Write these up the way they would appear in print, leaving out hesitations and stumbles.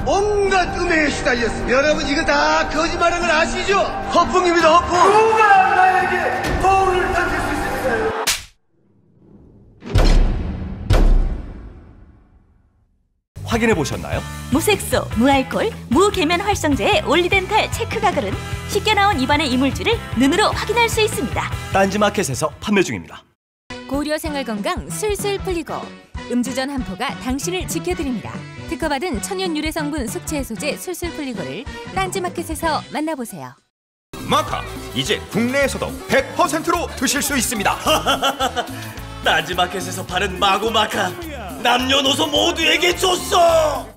온갖 음해에 시달렸습니다. 여러분 이거 다 거짓말인 걸 아시죠? 허풍입니다, 허풍. 누가 나에게 거울을 던질 수 있습니까? 확인해 보셨나요? 무색소, 무알콜, 무계면 활성제의 올리덴탈 체크 가글은 쉽게 나온 입안의 이물질을 눈으로 확인할 수 있습니다. 딴지마켓에서 판매 중입니다. 고려 생활건강 술술 풀리고 음주전 한포가 당신을 지켜드립니다. 특허받은 천연 유래 성분 숙취 해소제 술술 풀리고를 딴지마켓에서 만나보세요. 마카 이제 국내에서도 100%로 드실 수 있습니다. 딴지마켓에서 파는 마구마카 남녀노소 모두에게 줬어.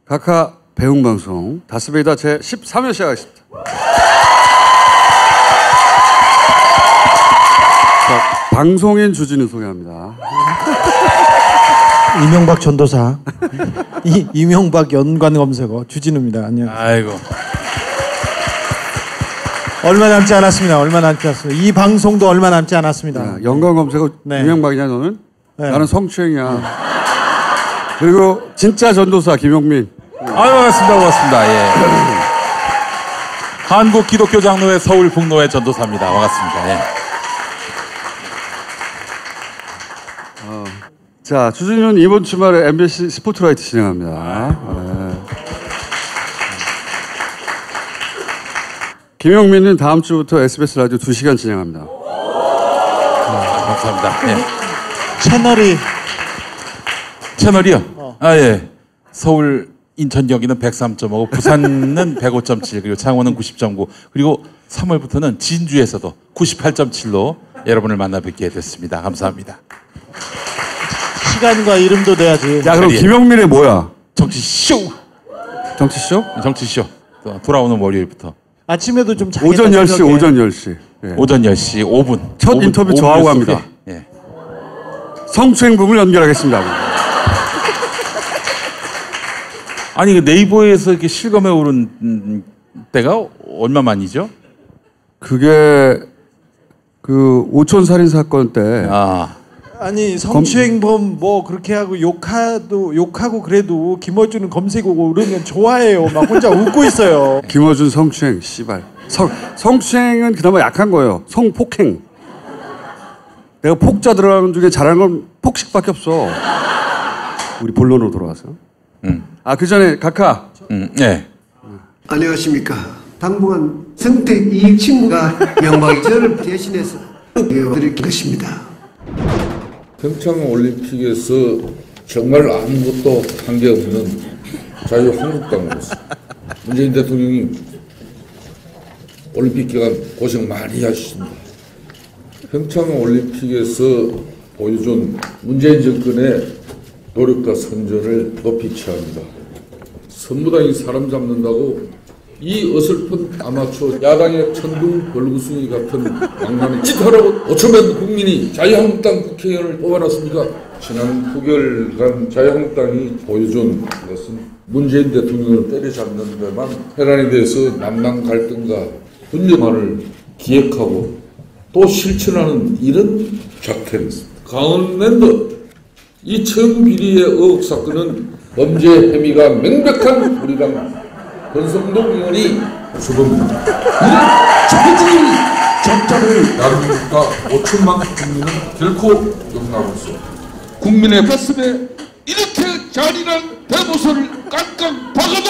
카카 배웅방송 다스베이다 제13회 시작하겠습니다. 자, 방송인 주진우 소개합니다. 이명박 전도사 이명박 연관 검색어 주진우입니다. 안녕하세요. 아이고. 얼마 남지 않았습니다. 얼마 남지 않았습니다. 이 방송도 얼마 남지 않았습니다. 야, 연관 검색어 네. 이명박이냐 너는? 네. 나는 성추행이야. 그리고 진짜 전도사 김용민. 아유 반갑습니다. 예. 한국 기독교 장로회 서울 북노회 전도사입니다. 반갑습니다. 예. 자, 주진우는 이번 주말에 MBC 스포트라이트 진행합니다. 네. 김용민은 다음 주부터 SBS 라디오 2시간 진행합니다. 감사합니다. 예. 채널이요? 아 예. 서울 인천 경기는 103.5, 부산은 105.7, 그리고 창원은 90.9, 그리고 3월부터는 진주에서도 98.7로 여러분을 만나 뵙게 됐습니다. 감사합니다. 시간과 이름도 내야지. 야, 그럼 김용민의 뭐야? 정치쇼. 정치쇼? 정치쇼. 돌아오는 월요일부터. 아침에도 좀 자겠다. 오전 10시, 새벽에. 오전 10시. 예. 오전 10시 5분. 첫 5분, 인터뷰 5분 저하고 뉴스 합니다. 후에. 예. 성추행 부분을 연결하겠습니다. 아니 네이버에서 이렇게 실검에 오른 때가 얼마 만이죠? 그게 그 오촌 살인 사건 때. 아니 성추행범 뭐 그렇게 하고 욕하고 그래도 김어준은 검색 오고 오르면 좋아해요. 막 혼자 웃고 있어요. 김어준 성추행 씨발. 성추행은 그나마 약한 거예요. 성폭행. 내가 폭자 들어가는 중에 잘하는 건 폭식밖에 없어. 우리 본론으로 돌아가서. 그 전에 카카. 네. 안녕하십니까. 당분간 성택 이 친구가 명박이 저를 대신해서 드릴 것입니다. 평창올림픽에서 정말 아무것도 한 게 없는 자유한국당으로서 문재인 대통령이 올림픽 기간 고생 많이 하셨습니다. 평창올림픽에서 보여준 문재인 정권의 노력과 선전을 높이 취합니다. 선무당이 사람 잡는다고 이 어설픈 아마추어 야당의 천둥 벌구숭이 같은 망나니 짓하라고 5천만 국민이 자유한국당 국회의원을 뽑아놨습니까? 지난 9개월간 자유한국당이 보여준 것은 문재인 대통령을 때려잡는 데만 해란에 대해서 남남 갈등과 분열만을 기획하고 또 실천하는 이런 작태입니다. 강원랜드 이 청비리의 의혹 사건은 범죄 혐의가 명백한 우리 당 권성동 의원이 주범입니다. 이런 적극적인 적자를 나름과 5천만 국민은 결코 용납할 수 없습니다. 국민의 가슴에 이렇게 잔인한 대모서를 깡깡 박아도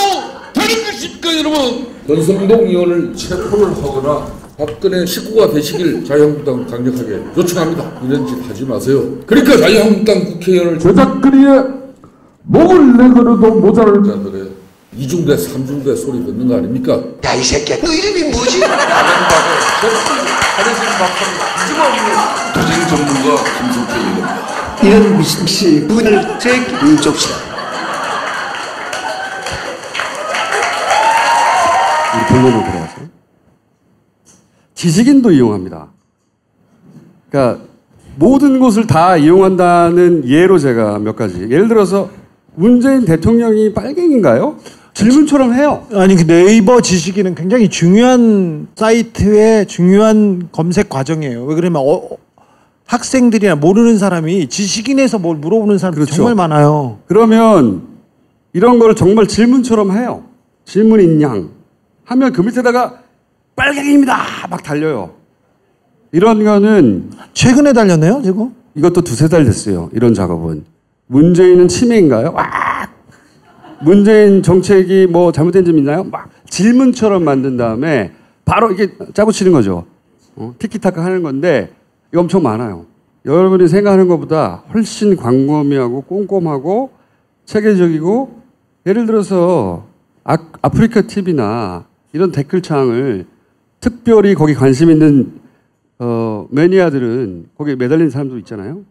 되는 것입니까 여러분? 권성동 의원을 체포를 하거나 박근혜 식구가 되시길 자유한국당 강력하게 요청합니다. 이런 짓 하지 마세요. 그러니까 자유한국당 국회의원을 조작거리에 목을 내걸어도 모자랄 자들의 이중대 삼중대 소리 듣는 거 아닙니까? 야 이 새끼야 너 이름이 뭐지? 도쟁 전문가 김성태 의원입니다. 이런 미신씨 분을 새끼 줍시다. 우리 본론으로 들어가서 지식인도 이용합니다. 그러니까 모든 곳을 다 이용한다는 예로 제가 몇 가지. 예를 들어서 문재인 대통령이 빨갱인가요? 질문처럼 해요. 아니 그 네이버 지식인은 굉장히 중요한 사이트의 중요한 검색 과정이에요. 왜 그러면 학생들이나 모르는 사람이 지식인에서 뭘 물어보는 사람이 그렇죠. 정말 많아요. 그러면 이런 걸 정말 질문처럼 해요. 질문인 양 하면 그 밑에다가 빨갱이입니다 막 달려요. 이런 거는 최근에 달렸네요, 지금. 이것도 2-3달 됐어요. 이런 작업은. 문재인은 치매인가요? 와! 문재인 정책이 뭐 잘못된 점 있나요? 막 질문처럼 만든 다음에 바로 이게 짜고 치는 거죠. 티키타카 하는 건데 이거 엄청 많아요. 여러분이 생각하는 것보다 훨씬 광범위하고 꼼꼼하고 체계적이고 예를 들어서 아프리카 TV나 이런 댓글창을 특별히 거기 관심 있는 매니아들은 거기에 매달린 사람도 있잖아요.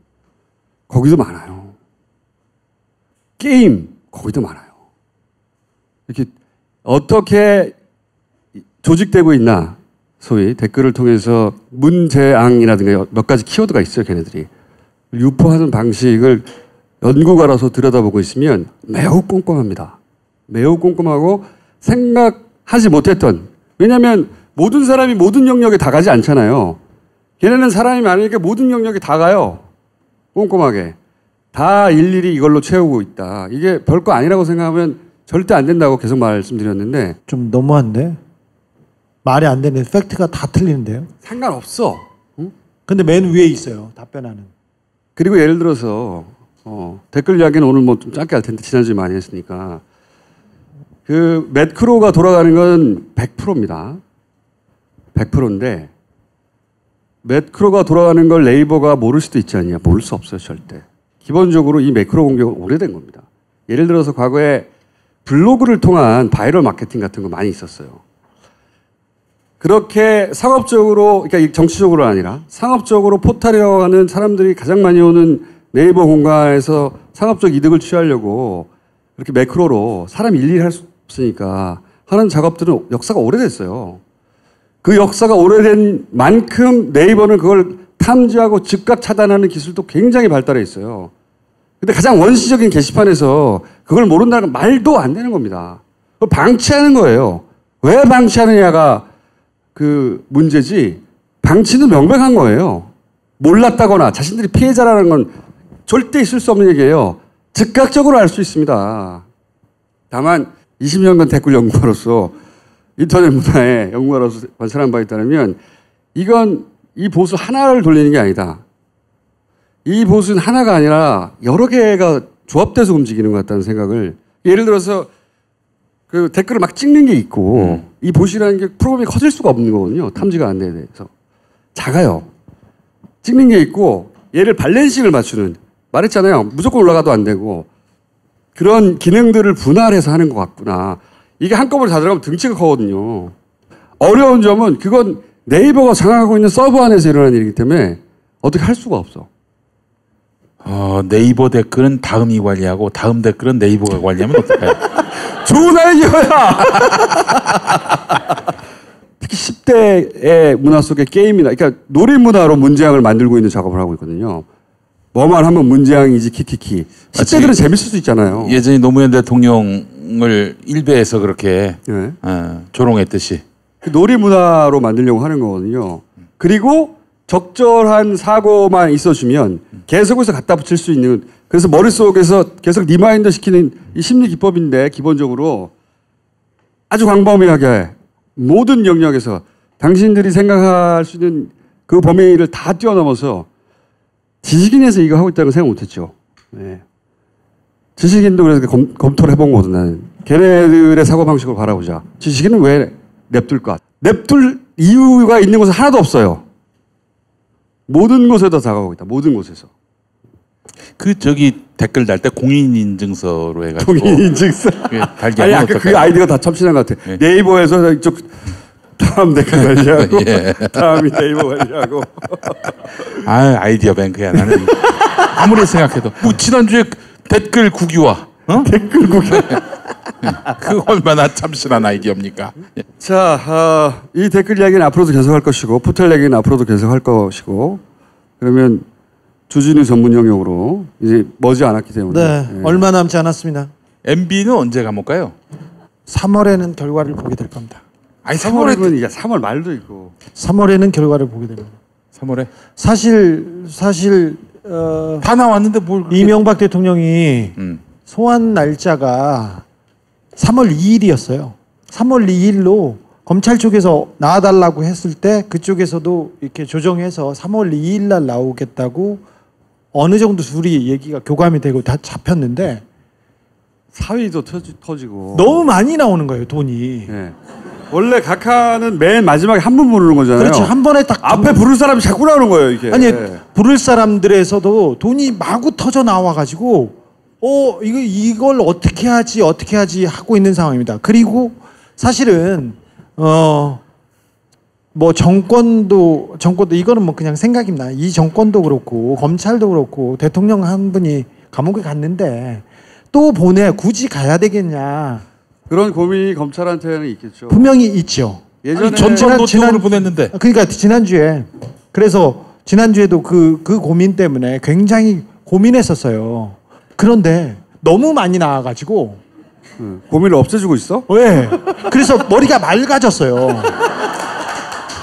거기도 많아요. 게임 거기도 많아요. 이렇게 어떻게 조직되고 있나 소위 댓글을 통해서 문재앙이라든가 몇 가지 키워드가 있어요. 걔네들이. 유포하는 방식을 연구가라서 들여다보고 있으면 매우 꼼꼼합니다. 매우 꼼꼼하고 생각하지 못했던 왜냐하면 모든 사람이 모든 영역에 다 가지 않잖아요. 걔네는 사람이 많으니까 모든 영역에 다 가요. 꼼꼼하게. 다 일일이 이걸로 채우고 있다. 이게 별거 아니라고 생각하면 절대 안 된다고 계속 말씀드렸는데 좀 너무한데? 말이 안 되는 팩트가 다 틀리는데요. 상관없어. 응? 근데 맨 위에 있어요. 답변하는. 그리고 예를 들어서 댓글 이야기는 오늘 뭐 좀 짧게 할 텐데 지난주에 많이 했으니까 그 매크로가 돌아가는 건 100%입니다. 100%인데 매크로가 돌아가는 걸 네이버가 모를 수도 있지 않냐. 모를 수 없어요. 절대. 기본적으로 이 매크로 공격은 오래된 겁니다. 예를 들어서 과거에 블로그를 통한 바이럴 마케팅 같은 거 많이 있었어요. 그렇게 상업적으로, 그러니까 정치적으로 아니라 상업적으로 포탈이라고 하는 사람들이 가장 많이 오는 네이버 공간에서 상업적 이득을 취하려고 그렇게 매크로로 사람 일일이 할 수 없으니까 하는 작업들은 역사가 오래됐어요. 그 역사가 오래된 만큼 네이버는 그걸 탐지하고 즉각 차단하는 기술도 굉장히 발달해 있어요. 근데 가장 원시적인 게시판에서 그걸 모른다는 건 말도 안 되는 겁니다. 그걸 방치하는 거예요. 왜 방치하느냐가 그 문제지 방치는 명백한 거예요. 몰랐다거나 자신들이 피해자라는 건 절대 있을 수 없는 얘기예요. 즉각적으로 알 수 있습니다. 다만 20년간 댓글 연구가로서 인터넷 문화의 연구가로서 관찰한 바에 따르면 이건 이 보수 하나를 돌리는 게 아니다. 이 보수는 하나가 아니라 여러 개가 조합돼서 움직이는 것 같다는 생각을 예를 들어서 그 댓글을 막 찍는 게 있고 이 보시라는 게 프로그램이 커질 수가 없는 거거든요. 탐지가 안 돼서. 작아요. 찍는 게 있고 얘를 밸런싱을 맞추는 말했잖아요. 무조건 올라가도 안 되고 그런 기능들을 분할해서 하는 것 같구나. 이게 한꺼번에 다 들어가면 등치가 커거든요. 어려운 점은 그건 네이버가 장악하고 있는 서버 안에서 일어나는 일이기 때문에 어떻게 할 수가 없어. 네이버 댓글은 다음이 관리하고 다음 댓글은 네이버가 관리하면 어떡해요? 좋은 아이디어야! 특히 10대의 문화 속의 게임이나, 그러니까 놀이 문화로 문재앙을 만들고 있는 작업을 하고 있거든요. 뭐만 하면 문재앙이지 키키키. 10대들은 재밌을 수 있잖아요. 예전에 노무현 대통령을 일베에서 그렇게 네. 조롱했듯이. 그 놀이 문화로 만들려고 하는 거거든요. 그리고 적절한 사고만 있어주면 계속해서 갖다 붙일 수 있는 그래서 머릿속에서 계속 리마인더 시키는 이 심리 기법인데 기본적으로 아주 광범위하게 모든 영역에서 당신들이 생각할 수 있는 그 범위를 다 뛰어넘어서 지식인에서 이거 하고 있다는 생각 못했죠. 네. 지식인도 그래서 검토를 해본 거거든 나는. 걔네들의 사고방식을 바라보자. 지식인은 왜 냅둘까? 냅둘 이유가 있는 곳은 하나도 없어요. 모든 곳에다 다가오고 있다. 모든 곳에서. 그 저기 댓글 달 때 공인인증서로 해가지고 공인인증서. 달게 하면 그 아이디어가 다 참신한 것 같아. 네. 네이버에서 이쪽 다음 댓글 관리하고 예. 다음이 네이버 관리하고. 아이디어 뱅크야 나는. 아무리 생각해도 뭐 지난주에 댓글 국유화. 댓글 국유화. 그 얼마나 참신한 아이디어입니까? 자, 이 댓글 이야기는 앞으로도 계속할 것이고 포털 이야기는 앞으로도 계속할 것이고 그러면 주진우 전문 영역으로 이제 머지 않았기 때문에. 네, 예. 얼마 남지 않았습니다. MB는 언제 감옥 가요? 3월에는 결과를 보게 될 겁니다. 아니 3월이면 이제 3월 말도 있고. 3월에는 결과를 보게 됩니다. 3월에 사실 다 나왔는데 뭘 그렇게... 이명박 대통령이 소환 날짜가 3월 2일이었어요. 3월 2일로 검찰 쪽에서 나와달라고 했을 때 그쪽에서도 이렇게 조정해서 3월 2일 날 나오겠다고 어느 정도 둘이 얘기가 교감이 되고 다 잡혔는데 사위도 터지고 너무 많이 나오는 거예요, 돈이. 예. 원래 각하는 맨 마지막에 한 번 부르는 거잖아요. 그렇죠. 한 번에 딱 앞에 부를 사람이 자꾸 나오는 거예요, 이게. 아니, 부를 사람들에서도 돈이 마구 터져 나와 가지고 이걸 어떻게 하지 하고 있는 상황입니다. 그리고 사실은 뭐 정권도 이거는 뭐 그냥 생각입니다. 이 정권도 그렇고 검찰도 그렇고 대통령 한 분이 감옥에 갔는데 또 굳이 가야 되겠냐. 그런 고민이 검찰한테는 있겠죠. 분명히 있죠. 예전에 전전도 지난을 보냈는데. 그러니까 지난주에도 그 고민 때문에 굉장히 고민했었어요. 그런데 너무 많이 나와가지고 고민을 없애주고 있어? 왜? 그래서 머리가 맑아졌어요.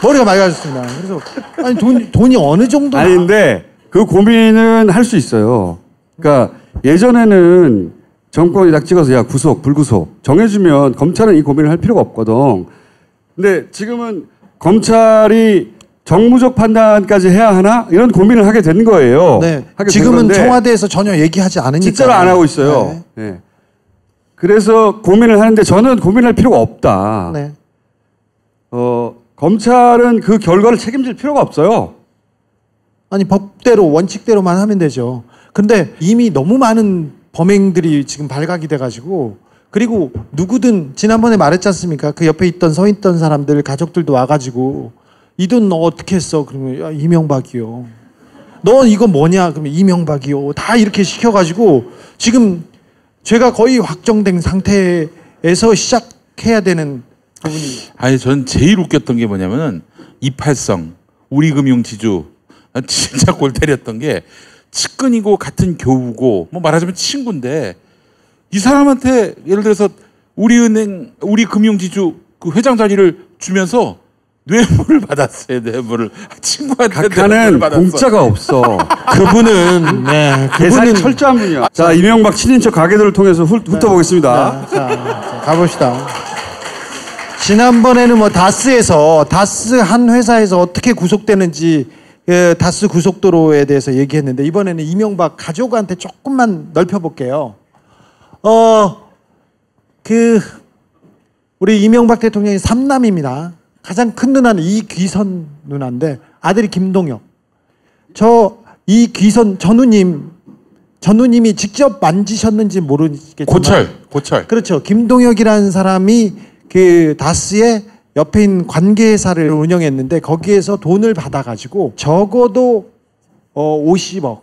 머리가 맑아졌습니다. 그래서 아니 돈이 어느 정도? 아니 근데 그 고민은 할 수 있어요. 그러니까 예전에는 정권이 딱 찍어서 야 구속 불구속 정해주면 검찰은 이 고민을 할 필요가 없거든. 근데 지금은 검찰이 정무적 판단까지 해야 하나 이런 고민을 하게 된 거예요. 네. 하게 지금은 된 건데 청와대에서 전혀 얘기하지 않으니까. 진짜로 안 하고 있어요. 네. 네. 그래서 고민을 하는데 저는 고민할 필요가 없다. 네. 검찰은 그 결과를 책임질 필요가 없어요. 아니 법대로 원칙대로만 하면 되죠. 근데 이미 너무 많은 범행들이 지금 발각이 돼가지고 그리고 누구든 지난번에 말했지 않습니까? 그 옆에 서 있던 사람들 가족들도 와가지고 이 돈 너 어떻게 했어? 그러면 야, 이명박이요. 너 이거 뭐냐? 그러면 이명박이요. 다 이렇게 시켜가지고 지금 죄가 거의 확정된 상태에서 시작해야 되는 부분이. 아니 전 제일 웃겼던 게 뭐냐면은 이팔성 우리금융지주 진짜 골 때렸던 게 측근이고 같은 교우고 뭐 말하자면 친구인데 이 사람한테 예를 들어서 우리은행 우리금융지주 그 회장 자리를 주면서 뇌물을 받았어요. 뇌물을 친구한테 각하는 공짜가 없어. 그분은 계산이 철저한 분이야. 자 이명박 친인척 가게들을 통해서 훑어보겠습니다. 자, 가봅시다. 지난번에는 뭐 다스 한 회사에서 어떻게 구속되는지 다스 구속도로에 대해서 얘기했는데 이번에는 이명박 가족한테 조금만 넓혀볼게요. 우리 이명박 대통령이 3남입니다. 가장 큰 누나는 이귀선 누나인데 아들이 김동혁. 이귀선 전우님이 직접 만지셨는지 모르겠지만 고철. 그렇죠. 김동혁이라는 사람이 그 다스의 옆에 있는 관계회사를 운영했는데 거기에서 돈을 받아가지고 적어도 50억,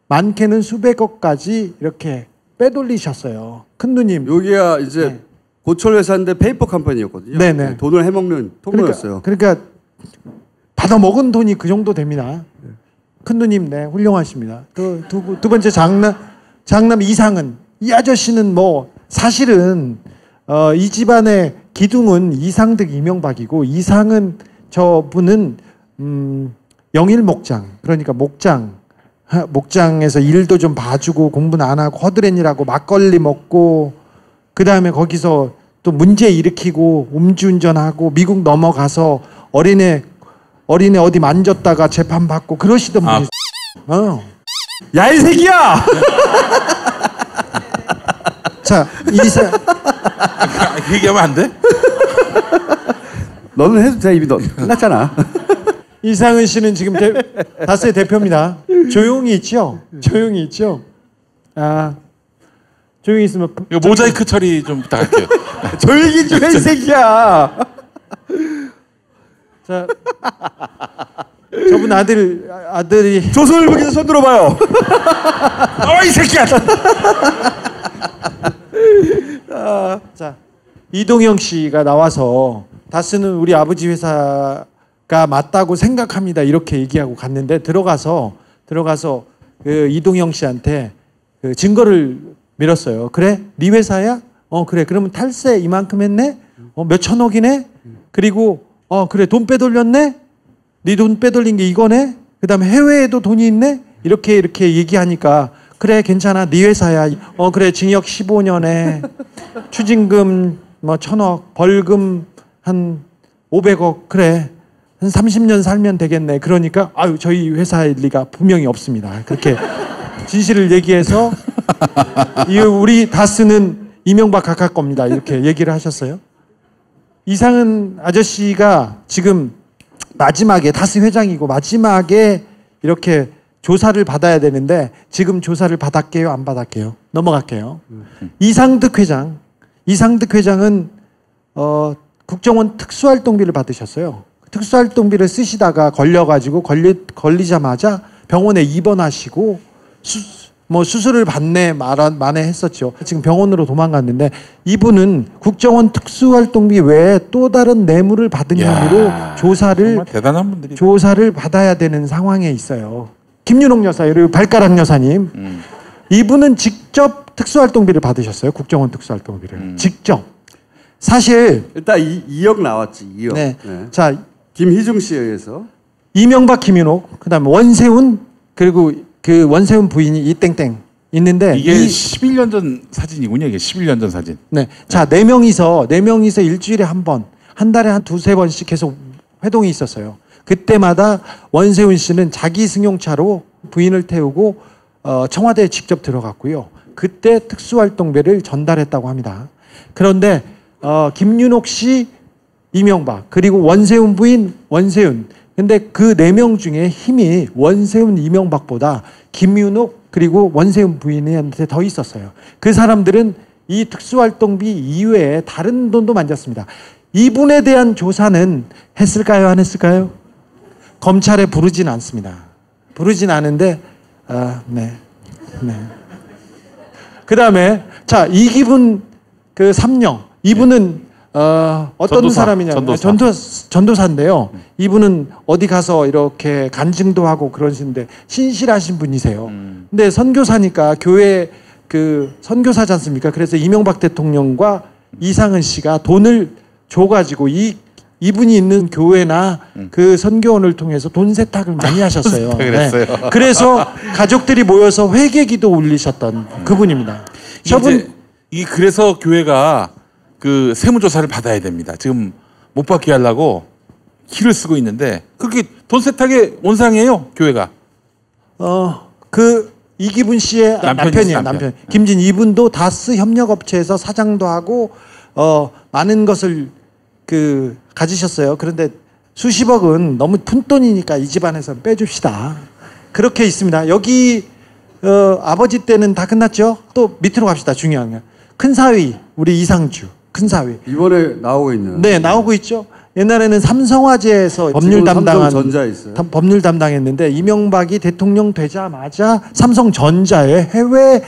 많게는 수백억까지 이렇게 빼돌리셨어요. 큰 누님. 여기가 이제 고철 회사인데 페이퍼 컴퍼니였거든요. 네네. 돈을 해먹는 통로였어요. 그러니까 받아 먹은 돈이 그 정도 됩니다. 큰 누님, 훌륭하십니다. 두 번째 장남 이상은 이 아저씨는 뭐 사실은 이 집안의 기둥은 이상득 이명박이고 이상은 저분은 영일 목장 그러니까 목장에서 일도 좀 봐주고 공부는 안 하고 허드렛일하고 막걸리 먹고 그 다음에 거기서 또 문제 일으키고 음주운전하고 미국 넘어가서 어린애 어디 만졌다가 재판 받고 그러시던 분이. 야 이 새끼야. 자 그 얘기하면 안 돼? 너는 해도 돼. 이미 너 끝났잖아. 이상은 씨는 지금 다스의 대표입니다. 조용히 있죠? 조용히 있으면 이거 모자이크 처리 좀 부탁할게요. 조용히 좀 해 이 새끼야. 자, 저분 아들이 조선일보기자 손 들어봐요. 이 새끼야. 자, 이동영 씨가 나와서 다스는 우리 아버지 회사 맞다고 생각합니다. 이렇게 얘기하고 갔는데 들어가서 그 이동영 씨한테 그 증거를 밀었어요. 그래? 네 회사야? 그래. 그러면 탈세 이만큼 했네? 몇 천억이네? 그리고 그래. 돈 빼돌렸네? 네 돈 빼돌린 게 이거네? 그다음에 해외에도 돈이 있네? 이렇게 얘기하니까 그래 괜찮아. 네 회사야. 그래 징역 15년에 추징금 뭐 1,000억, 벌금 한 500억. 그래. 한 30년 살면 되겠네. 그러니까 아유 저희 회사일 리가 분명히 없습니다. 그렇게 진실을 얘기해서 우리 다스는 이명박 각하 겁니다. 이렇게 얘기를 하셨어요. 이상은 아저씨가 지금 마지막에 다스 회장이고 마지막에 이렇게 조사를 받아야 되는데 지금 조사를 받았게요? 안 받았게요? 넘어갈게요. 이상득 회장은 국정원 특수활동비를 받으셨어요. 특수활동비를 쓰시다가 걸려가지고 걸리자마자 병원에 입원하시고 수술을 받네 만에 했었죠. 지금 병원으로 도망갔는데 이분은 국정원 특수활동비 외에 또 다른 뇌물을 받은 혐의로 대단한 분들이 조사를 받아야 되는 상황에 있어요. 김윤옥 여사 그리고 발가락 여사님 이분은 직접 특수활동비를 받으셨어요. 국정원 특수활동비를 직접. 사실 일단 2억 나왔지. 2억. 네. 네. 자 김희중 씨에 의해서 이명박, 김윤옥, 그다음에 원세훈 그리고 그 원세훈 부인이 이땡땡 있는데 이게 11년 전 사진이군요. 이게 11년 전 사진. 네. 자, 네 명이서 일주일에 한 번, 한 달에 한 두세 번씩 계속 회동이 있었어요. 그때마다 원세훈 씨는 자기 승용차로 부인을 태우고 청와대에 직접 들어갔고요. 그때 특수활동비를 전달했다고 합니다. 그런데 김윤옥 씨, 이명박 그리고 원세훈 부인 원세훈. 근데 그 네 명 중에 힘이 원세훈, 이명박보다 김윤옥 그리고 원세훈 부인한테 더 있었어요. 그 사람들은 이 특수활동비 이외에 다른 돈도 만졌습니다. 이분에 대한 조사는 했을까요? 안 했을까요? 검찰에 부르진 않습니다. 부르진 않은데 네. 그 다음에 자 이기분 그 삼령 이분은 어떤 사람이냐면 전도사인데요. 이분은 어디 가서 이렇게 간증도 하고 그러시는데 신실하신 분이세요. 근데 선교사니까 교회 그 선교사지 않습니까? 그래서 이명박 대통령과 이상은 씨가 돈을 줘가지고 이분이 있는 교회나 그 선교원을 통해서 돈 세탁을 많이 하셨어요. 네. 그래서 가족들이 모여서 회개기도 올리셨던 그분입니다. 그래서 교회가 그 세무조사를 받아야 됩니다. 지금 못 받게 하려고 키를 쓰고 있는데 그렇게 돈 세탁의 원상이에요, 교회가. 그 이기분 씨의 남편이에요. 남편. 김진 이분도 다스 협력업체에서 사장도 하고 많은 것을 그 가지셨어요. 그런데 수십억은 너무 푼돈이니까 이 집안에서 빼줍시다. 그렇게 있습니다. 여기 아버지 때는 다 끝났죠. 또 밑으로 갑시다. 중요한 게 큰 사위 우리 이상주 큰 사위 이번에 나오고 있는. 네, 나오고 있죠. 옛날에는 삼성화재에서 법률 담당한 법률 담당했는데 이명박이 대통령 되자마자 삼성전자의 해외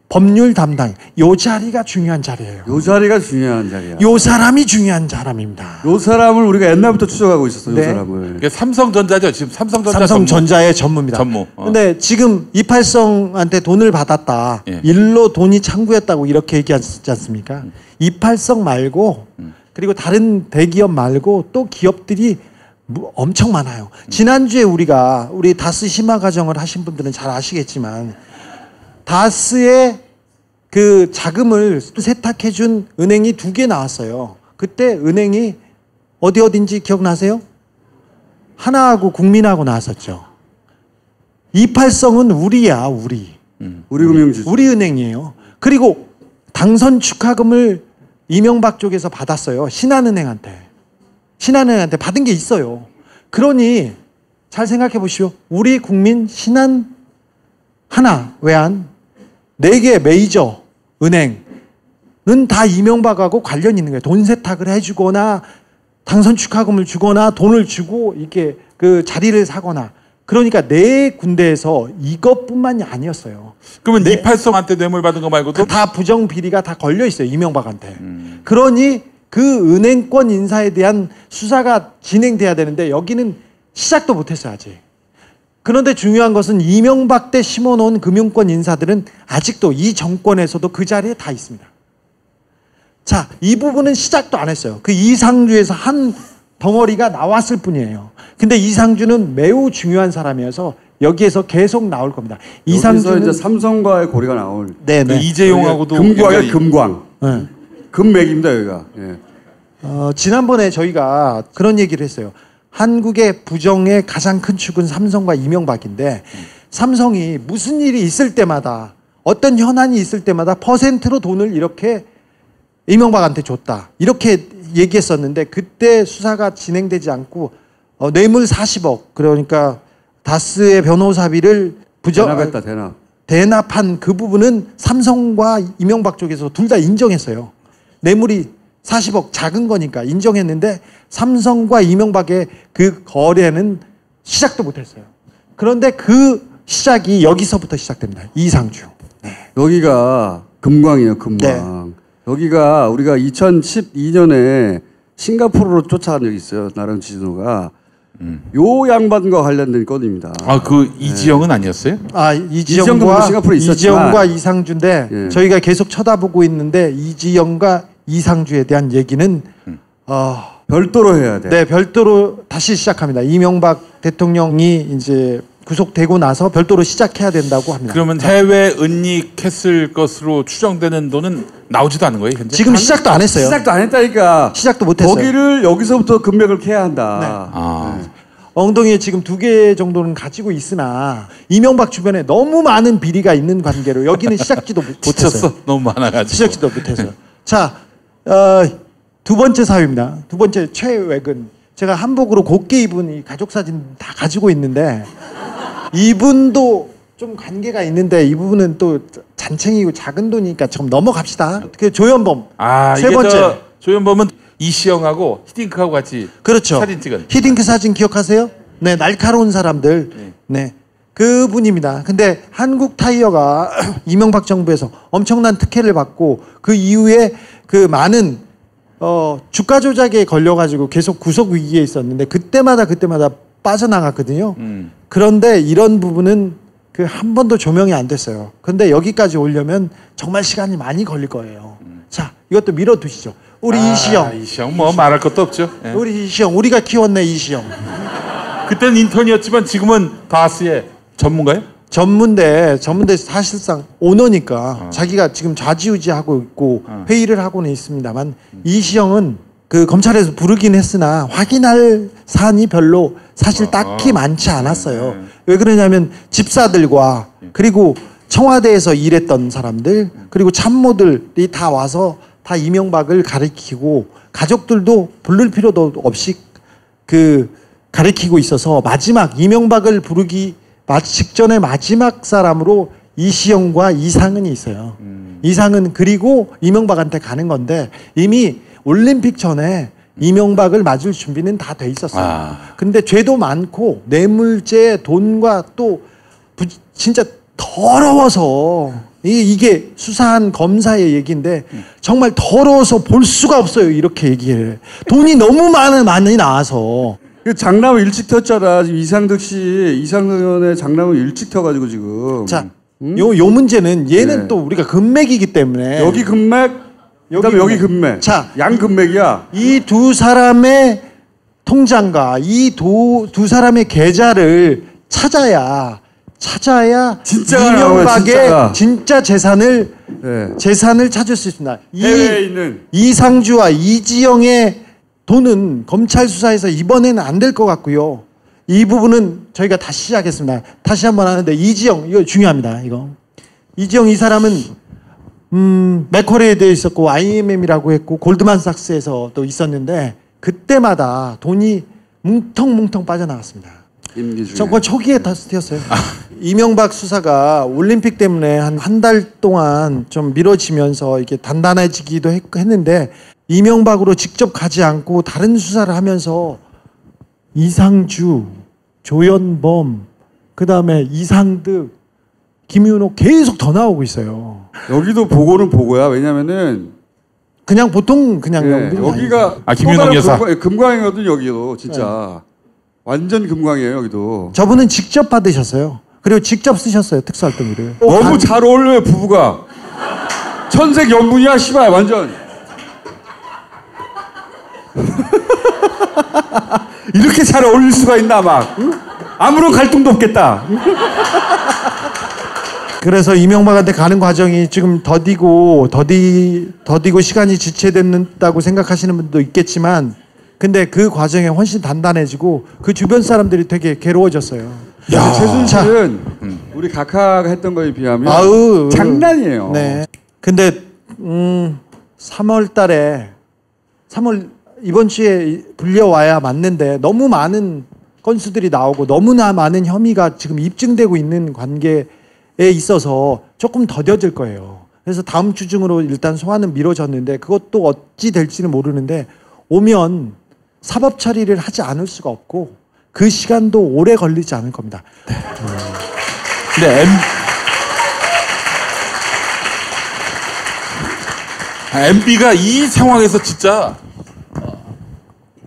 법률 담당. 요 자리가 중요한 자리예요. 요 자리가 중요한 자리야. 요 사람이 중요한 사람입니다. 요 사람을 우리가 옛날부터 추적하고 있었어요. 요 네. 사람을. 이게 삼성전자죠. 지금 삼성전자의 전무입니다. 전무. 근데 지금 이팔성한테 돈을 받았다. 예. 일로 돈이 창구였다고 이렇게 얘기하지 않습니까? 이팔성 말고 그리고 다른 대기업 말고 또 기업들이 엄청 많아요. 지난주에 우리 다스 심화 과정을 하신 분들은 잘 아시겠지만 다스의 그 자금을 세탁해준 은행이 2개 나왔어요. 그때 은행이 어딘지 기억나세요? 하나하고 국민하고 나왔었죠. 이팔성은 우리야, 우리. 우리 금융주주. 우리 은행이에요. 그리고 당선 축하금을 이명박 쪽에서 받았어요. 신한은행한테 받은 게 있어요. 그러니 잘 생각해 보시오. 우리 국민 신한 하나 외환 4개 메이저 은행은 다 이명박하고 관련이 있는 거예요. 돈 세탁을 해주거나 당선 축하금을 주거나 돈을 주고 이렇게 그 자리를 사거나. 그러니까 4군데에서 이것뿐만이 아니었어요. 그러면 이팔성한테 뇌물 받은 거 말고도 다 부정 비리가 다 걸려 있어요. 이명박한테. 그러니 그 은행권 인사에 대한 수사가 진행돼야 되는데 여기는 시작도 못했어요 아직. 그런데 중요한 것은 이명박 때 심어놓은 금융권 인사들은 아직도 이 정권에서도 그 자리에 다 있습니다. 자, 이 부분은 시작도 안 했어요. 그 이상주에서 한 덩어리가 나왔을 뿐이에요. 근데 이상주는 매우 중요한 사람이어서 여기에서 계속 나올 겁니다. 이상주는 이제 삼성과의 고리가 나올. 네, 그 이재용하고도 금광의 금광. 네. 금맥입니다 여기가. 예. 지난번에 저희가 그런 얘기를 했어요. 한국의 부정의 가장 큰 축은 삼성과 이명박인데 삼성이 무슨 일이 있을 때마다 어떤 현안이 있을 때마다 퍼센트로 돈을 이렇게 이명박한테 줬다 이렇게 얘기했었는데 그때 수사가 진행되지 않고 뇌물 40억 그러니까 다스의 변호사비를 대납했다 대납한 그 부분은 삼성과 이명박 쪽에서 둘 다 인정했어요. 뇌물이 40억 작은 거니까 인정했는데 삼성과 이명박의 그 거래는 시작도 못했어요. 그런데 그 시작이 여기서부터 시작됩니다. 이상주. 네. 여기가 금광이에요. 금광. 네. 여기가 우리가 2012년에 싱가포르로 쫓아간 적이 있어요. 나름 지진호가. 요 양반과 관련된 건입니다. 아, 그 이지영은 아니었어요? 아, 이지영과 이상주인데 예. 저희가 계속 쳐다보고 있는데 이지영과 이상주에 대한 얘기는 별도로 해야 돼. 네, 별도로 다시 시작합니다. 이명박 대통령이 이제 구속되고 나서 별도로 시작해야 된다고 합니다. 그러면 해외 은닉했을 것으로 추정되는 돈은 나오지도 않은 거예요, 현재? 지금 시작도 안 했어요. 시작도 안 했다니까. 시작도 못 했어요. 거기를 여기서부터 금맥을 캐야 한다. 네. 아. 네. 엉덩이에 지금 2개 정도는 가지고 있으나 이명박 주변에 너무 많은 비리가 있는 관계로 여기는 시작지도 못했어요. 너무 많아가지고. 시작지도 못했어요. 자, 두 번째 사유입니다. 두 번째 최외근. 제가 한복으로 곱게 입은 이 가족 사진 다 가지고 있는데 이분도 좀 관계가 있는데 이 부분은 또 잔챙이고 작은 돈이니까 좀 넘어갑시다. 그 조현범. 세 번째. 조현범은 이시영하고 히딩크하고 같이 그렇죠. 사진 찍은. 히딩크 사진 기억하세요? 네, 날카로운 사람들. 네. 그분입니다. 근데 한국 타이어가 이명박 정부에서 엄청난 특혜를 받고 그 이후에 그 많은 주가 조작에 걸려가지고 계속 구속 위기에 있었는데 그때마다 빠져나갔거든요. 그런데 이런 부분은 그 한 번도 조명이 안 됐어요. 근데 여기까지 오려면 정말 시간이 많이 걸릴 거예요. 자, 이것도 밀어두시죠. 우리 이시영. 이시영 뭐 말할 것도 없죠. 예. 우리 이시영, 우리가 키웠네 이시영. 그때는 인턴이었지만 지금은 다스의 전문가예요? 전문대 사실상 오너니까 자기가 지금 좌지우지하고 있고 회의를 하고는 있습니다만 이시영은 그 검찰에서 부르긴 했으나 확인할 사안이 별로 사실 딱히 많지 않았어요. 왜 그러냐면 집사들과 그리고 청와대에서 일했던 사람들 그리고 참모들이 다 와서 다 이명박을 가리키고 가족들도 부를 필요도 없이 그 가리키고 있어서 마지막 이명박을 부르기 직전에 마지막 사람으로 이시영과 이상은이 있어요. 이상은 그리고 이명박한테 가는 건데 이미 올림픽 전에 이명박을 맞을 준비는 다 돼 있었어요. 근데 죄도 많고 뇌물죄 돈과 또 진짜 더러워서 이게 수사한 검사의 얘기인데 정말 더러워서 볼 수가 없어요. 이렇게 얘기해. 돈이 너무 많이 나와서. 장남을 일찍 텄잖아. 지금 이상은의 장남을 일찍 텄가지고 지금. 자, 요 문제는 얘는 네. 또 우리가 금맥이기 때문에 여기 금맥, 그다음에 여기 금맥. 자, 양금맥이야. 이 두 사람의 통장과 이 두 사람의 계좌를 찾아야 이명박의 진짜 재산을 찾을 수 있습니다. 해외에 있는 이상주와 이지영의 돈은 검찰 수사에서 이번에는 안 될 것 같고요. 이 부분은 저희가 다시 시작했습니다. 다시 한번 하는데 이지영 이거 중요합니다. 이거 이지영 이 사람은 맥쿼리에 있었고 IMM이라고 했고 골드만삭스에서 또 있었는데 그때마다 돈이 뭉텅뭉텅 빠져나갔습니다. 정권 초기에 다 스티었어요. 이명박 수사가 올림픽 때문에 한 달 동안 좀 미뤄지면서 이렇게 단단해지기도 했는데 이명박으로 직접 가지 않고 다른 수사를 하면서 이상주, 조현범, 그 다음에 이상득, 김윤호 계속 더 나오고 있어요. 여기도 보고는 보고야. 왜냐면은 그냥 보통 그냥 예, 여기가 김윤옥 여사. 금광이거든 여기도 진짜 완전 금광이에요 여기도. 저분은 직접 받으셨어요. 그리고 직접 쓰셨어요 특수활동비를. 너무 잘 어울려요 부부가. 천색 연분이야 씨발 완전. 이렇게 잘 어울릴 수가 있나 막. 응? 아무런 갈등도 없겠다. 그래서 이명박한테 가는 과정이 지금 더디고 시간이 지체됐다고 생각하시는 분도 있겠지만 근데 그 과정에 훨씬 단단해지고 그 주변 사람들이 되게 괴로워졌어요. 야, 최순실은 우리 각하가 했던 거에 비하면 장난이에요. 네. 근데 3월 달에 이번 주에 불려와야 맞는데 너무 많은 건수들이 나오고 너무나 많은 혐의가 지금 입증되고 있는 관계에 있어서 조금 더뎌질 거예요. 그래서 다음 주 중으로 일단 소환은 미뤄졌는데 그것도 어찌 될지는 모르는데 오면 사법 처리를 하지 않을 수가 없고 그 시간도 오래 걸리지 않을 겁니다. 근데 MB가 이 상황에서 진짜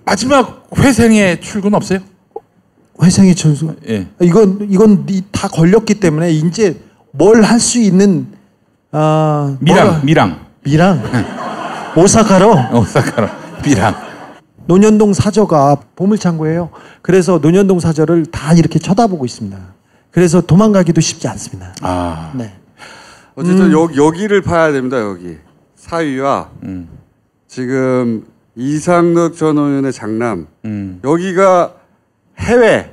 마지막 회생의 출근 없어요? 회생의 출근? 예. 이건 다 걸렸기 때문에 이제 뭘 할 수 있는 미랑 오사카로 미랑 논현동 사저가 보물창고예요. 그래서 논현동 사저를 다 이렇게 쳐다보고 있습니다. 그래서 도망가기도 쉽지 않습니다. 네. 어쨌든 여기를 봐야 됩니다. 여기 사위와 지금 이상덕 전 의원의 장남 여기가 해외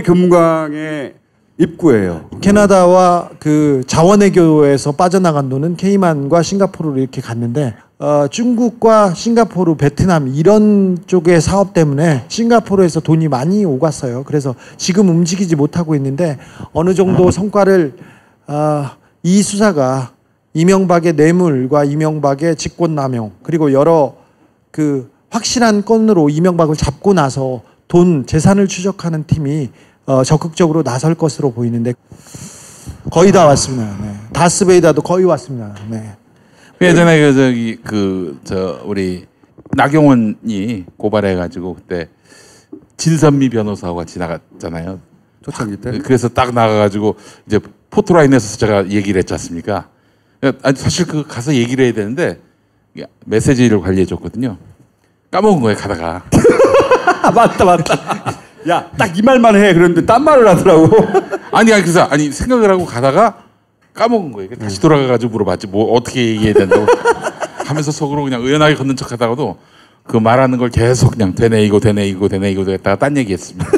금광의 입구예요. 캐나다와 그 자원외교에서 빠져나간 돈은 케이만과 싱가포르로 이렇게 갔는데 중국과 싱가포르, 베트남 이런 쪽의 사업 때문에 싱가포르에서 돈이 많이 오갔어요. 그래서 지금 움직이지 못하고 있는데 어느 정도 성과를 이 수사가 이명박의 뇌물과 이명박의 직권남용 그리고 여러 그 확실한 건으로 이명박을 잡고 나서 돈 재산을 추적하는 팀이 적극적으로 나설 것으로 보이는데 거의 다 왔습니다. 네. 다스베이다도 거의 왔습니다. 네. 예전에 우리 나경원이 고발해가지고 그때 진선미 변호사와 같이 나갔잖아요. 초창기 때. 그래서 딱 나가가지고 이제 포토라인에서 제가 얘기를 했지 않습니까? 아니, 사실 그 가서 얘기를 해야 되는데 메시지를 관리해줬거든요. 까먹은 거예요 가다가. 맞다. 야, 딱 이 말만 해. 그런데 딴 말을 하더라고. 그래서 생각을 하고 가다가 까먹은 거예요. 다시 돌아가가지고 물어봤지. 뭐 어떻게 얘기해야 된다고 하면서 속으로 그냥 의연하게 걷는 척하다가도 그 말하는 걸 계속 그냥 되네 이거 했다가 딴 얘기했습니다.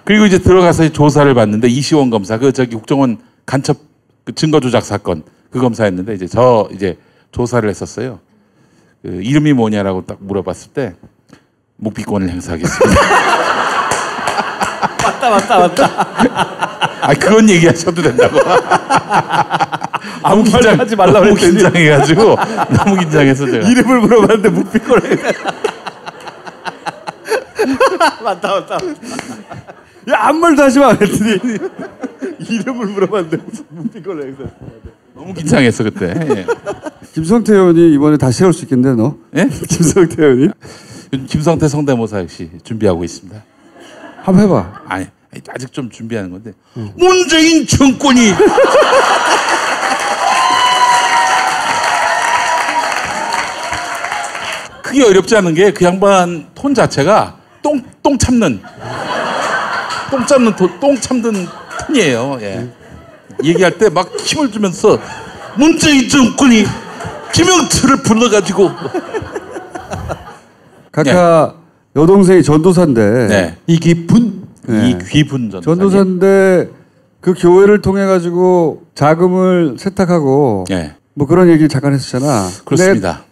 그리고 이제 들어가서 조사를 받는데 이시원 검사 국정원 간첩 증거 조작 사건 그 검사였는데 이제 조사를 했었어요. 그 이름이 뭐냐라고 딱 물어봤을 때 묵비권을 행사하겠습니다. 맞다. 그런 얘기하셔도 된다고. 아무 말 하지 말라고 너무 긴장해가지고 너무 긴장해서 제가 이름을 물어봤는데 묵비권을 맞다. 야, 아무 말도 하지 마 그랬더니 이름을 물어봤는데 묵비권을 행사. 너무 긴장했어 그때. 예. 김성태 의원이 이번에 다시 해올 수 있겠네 너? 예? 김성태 의원이? 김성태 성대모사 역시 준비하고 있습니다. 한번 해봐. 아니 아직 좀 준비하는 건데 문재인 정권이 크게 어렵지 않은 게 그 양반 톤 자체가 똥 참는 톤이에요. 예. 얘기할 때 막 힘을 주면서 문재인 정권이 김영철을 불러가지고 각하 여동생이 전도사인데 이기분 전도사인데 그 교회를 통해 가지고 자금을 세탁하고 뭐 그런 얘기 잠깐 했었잖아. 그렇습니다.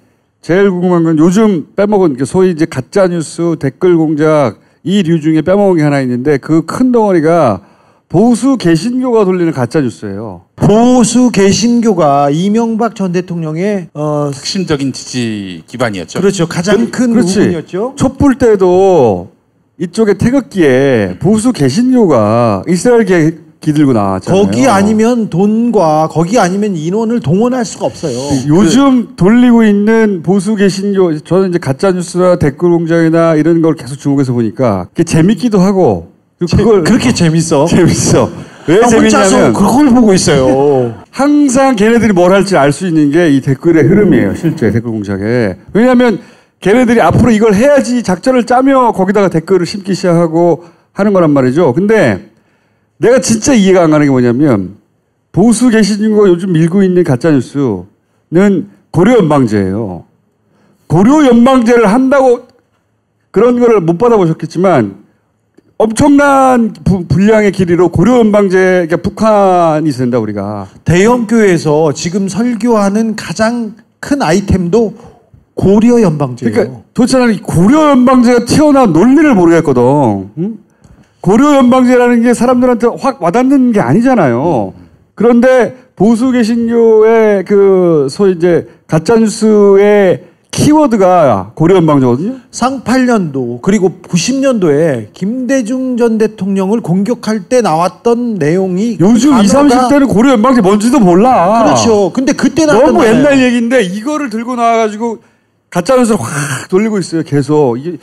제일 궁금한 건 요즘 빼먹은 소위 이제 가짜 뉴스 댓글 공작 이 류 중에 빼먹은 게 하나 있는데 그 큰 덩어리가 보수 개신교가 돌리는 가짜 뉴스예요. 보수 개신교가 이명박 전 대통령의 핵심적인 지지 기반이었죠. 그렇죠. 가장 큰 부분이었죠. 촛불 때도 이쪽에 태극기에 보수 개신교가 이스라엘 기들고 나왔잖아요. 거기 아니면 돈과 거기 아니면 인원을 동원할 수가 없어요. 요즘 돌리고 있는 보수 개신교, 저는 이제 가짜 뉴스나 댓글 공장이나 이런 걸 계속 주목해서 보니까 그게 재밌기도 하고 그걸 그렇게 재밌어? 재밌어. 왜 혼자서 재밌냐면 그걸 보고 있어요. 항상 걔네들이 뭘 할지 알 수 있는 게 이 댓글의 흐름이에요. 실제 댓글 공작에. 왜냐하면 걔네들이 앞으로 이걸 해야지 작전을 짜며 거기다가 댓글을 심기 시작하고 하는 거란 말이죠. 근데 내가 진짜 이해가 안 가는 게 뭐냐면 보수 개신교가 요즘 밀고 있는 가짜뉴스는 고려연방제예요. 고려연방제를 한다고 그런 거를 못 받아보셨겠지만 엄청난 분량의 길이로 고려연방제, 그러니까 북한이 된다 우리가. 대형 교회에서 지금 설교하는 가장 큰 아이템도 고려 연방제예요. 그러니까 도대체 나는 고려 연방제가 튀어나온 논리를 모르겠거든. 응? 고려 연방제라는 게 사람들한테 확 와닿는 게 아니잖아요. 그런데 보수 개신교의 그 소위 이제 가짜 뉴스의 키워드가 고려 연방제거든요. 쌍팔년도 그리고 90년도에 김대중 전 대통령을 공격할 때 나왔던 내용이 요즘 20, 30대는 고려 연방제 뭔지도 몰라. 그렇죠. 근데 그때 나왔던 너무 거예요. 옛날 얘기인데 이거를 들고 나와가지고 가짜 뉴스를 확 돌리고 있어요. 계속 이게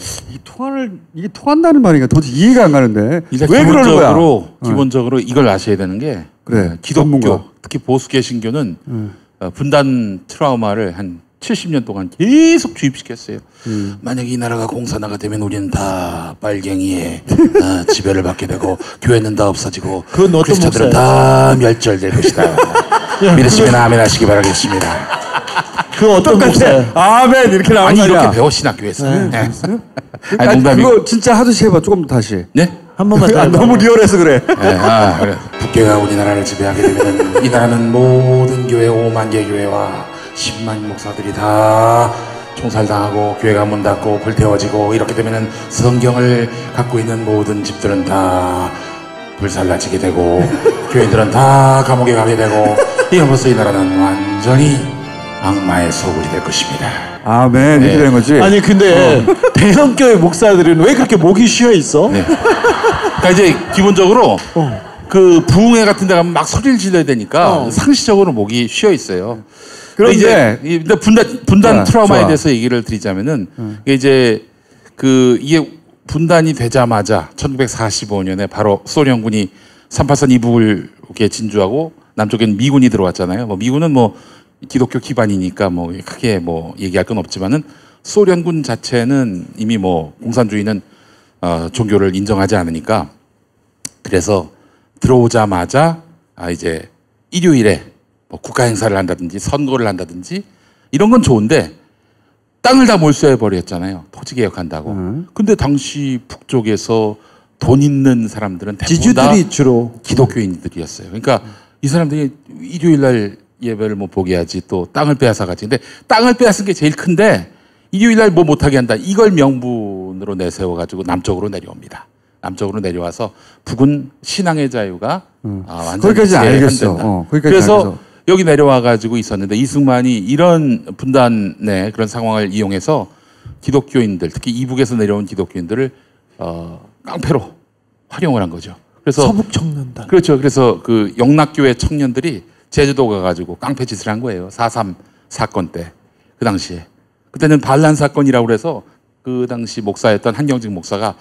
통한다는 말인가 도대체 이해가 안 가는데 일단 왜 그러는 거야? 기본적으로 이걸 아셔야 되는 게 그래, 기독교 전문가. 특히 보수 개신교는 분단 트라우마를 한 70년 동안 계속 주입시켰어요. 만약에 이 나라가 공산화가 되면 우리는 다 빨갱이의 지배를 받게 되고 교회는 다 없어지고 크리스천들은 다 멸절될 것이다. 믿으시면 아멘 하시기 바라겠습니다. 그 어떤 목사예요? 아멘 이렇게 나오는 아니 거 아니야? 이렇게 배워 신학교에서. 네. 아니, 농담이고. 그거 진짜 하듯이 해봐. 조금 더 다시. 네? 한 번만 더 해봐. 너무 리얼해서 그래. 네, 그래. 북교회가 우리나라를 지배하게 되면 이 나라는 모든 교회 5만 개 교회와 10만 목사들이 다 총살당하고 교회가 문 닫고 불태워지고 이렇게 되면은 성경을 갖고 있는 모든 집들은 다 불살라지게 되고 교인들은 다 감옥에 가게 되고 이러면서 이 나라는 완전히 악마의 소굴이 될 것입니다. 아멘 이렇게 되는 거지. 아니 근데 대형교회 목사들은 왜 그렇게 목이 쉬어 있어? 네. 그러니까 이제 기본적으로 그 부흥회 같은 데 가면 막 소리를 질러야 되니까 상시적으로 목이 쉬어 있어요. 그런데 이제 분단 트라우마에 좋아. 대해서 얘기를 드리자면은 이게 분단이 되자마자 1945년에 바로 소련군이 383 이북을 이렇게 진주하고 남쪽엔 미군이 들어왔잖아요. 뭐 미군은 뭐 기독교 기반이니까 뭐 크게 뭐 얘기할 건 없지만은 소련군 자체는 이미 뭐 공산주의는 종교를 인정하지 않으니까 그래서 들어오자마자 이제 일요일에 뭐 국가 행사를 한다든지 선거를 한다든지 이런 건 좋은데 땅을 다 몰수해 버렸잖아요. 토지 개혁한다고. 근데 당시 북쪽에서 돈 있는 사람들은 대부분 다 지주들이 주로 기독교인들이었어요. 그러니까 이 사람들이 일요일 날 예배를 뭐 보게 하지 또 땅을 빼앗아 가지. 근데 땅을 빼앗은 게 제일 큰데 일요일 날 뭐 못하게 한다. 이걸 명분으로 내세워 가지고 남쪽으로 내려옵니다. 남쪽으로 내려와서 북은 신앙의 자유가 완전히 거기까지 알겠어. 제한된다. 거기까지 그래서 알겠어. 여기 내려와 가지고 있었는데 이승만이 이런 분단의 그런 상황을 이용해서 기독교인들 특히 이북에서 내려온 기독교인들을 깡패로 활용을 한 거죠. 그래서 서북 청년단. 그렇죠. 그래서 그 영락교회 청년들이 제주도 가가지고 깡패 짓을 한 거예요. 4.3 사건 때 그 당시에 그때는 반란 사건이라고 그래서 그 당시 목사였던 한경직 목사가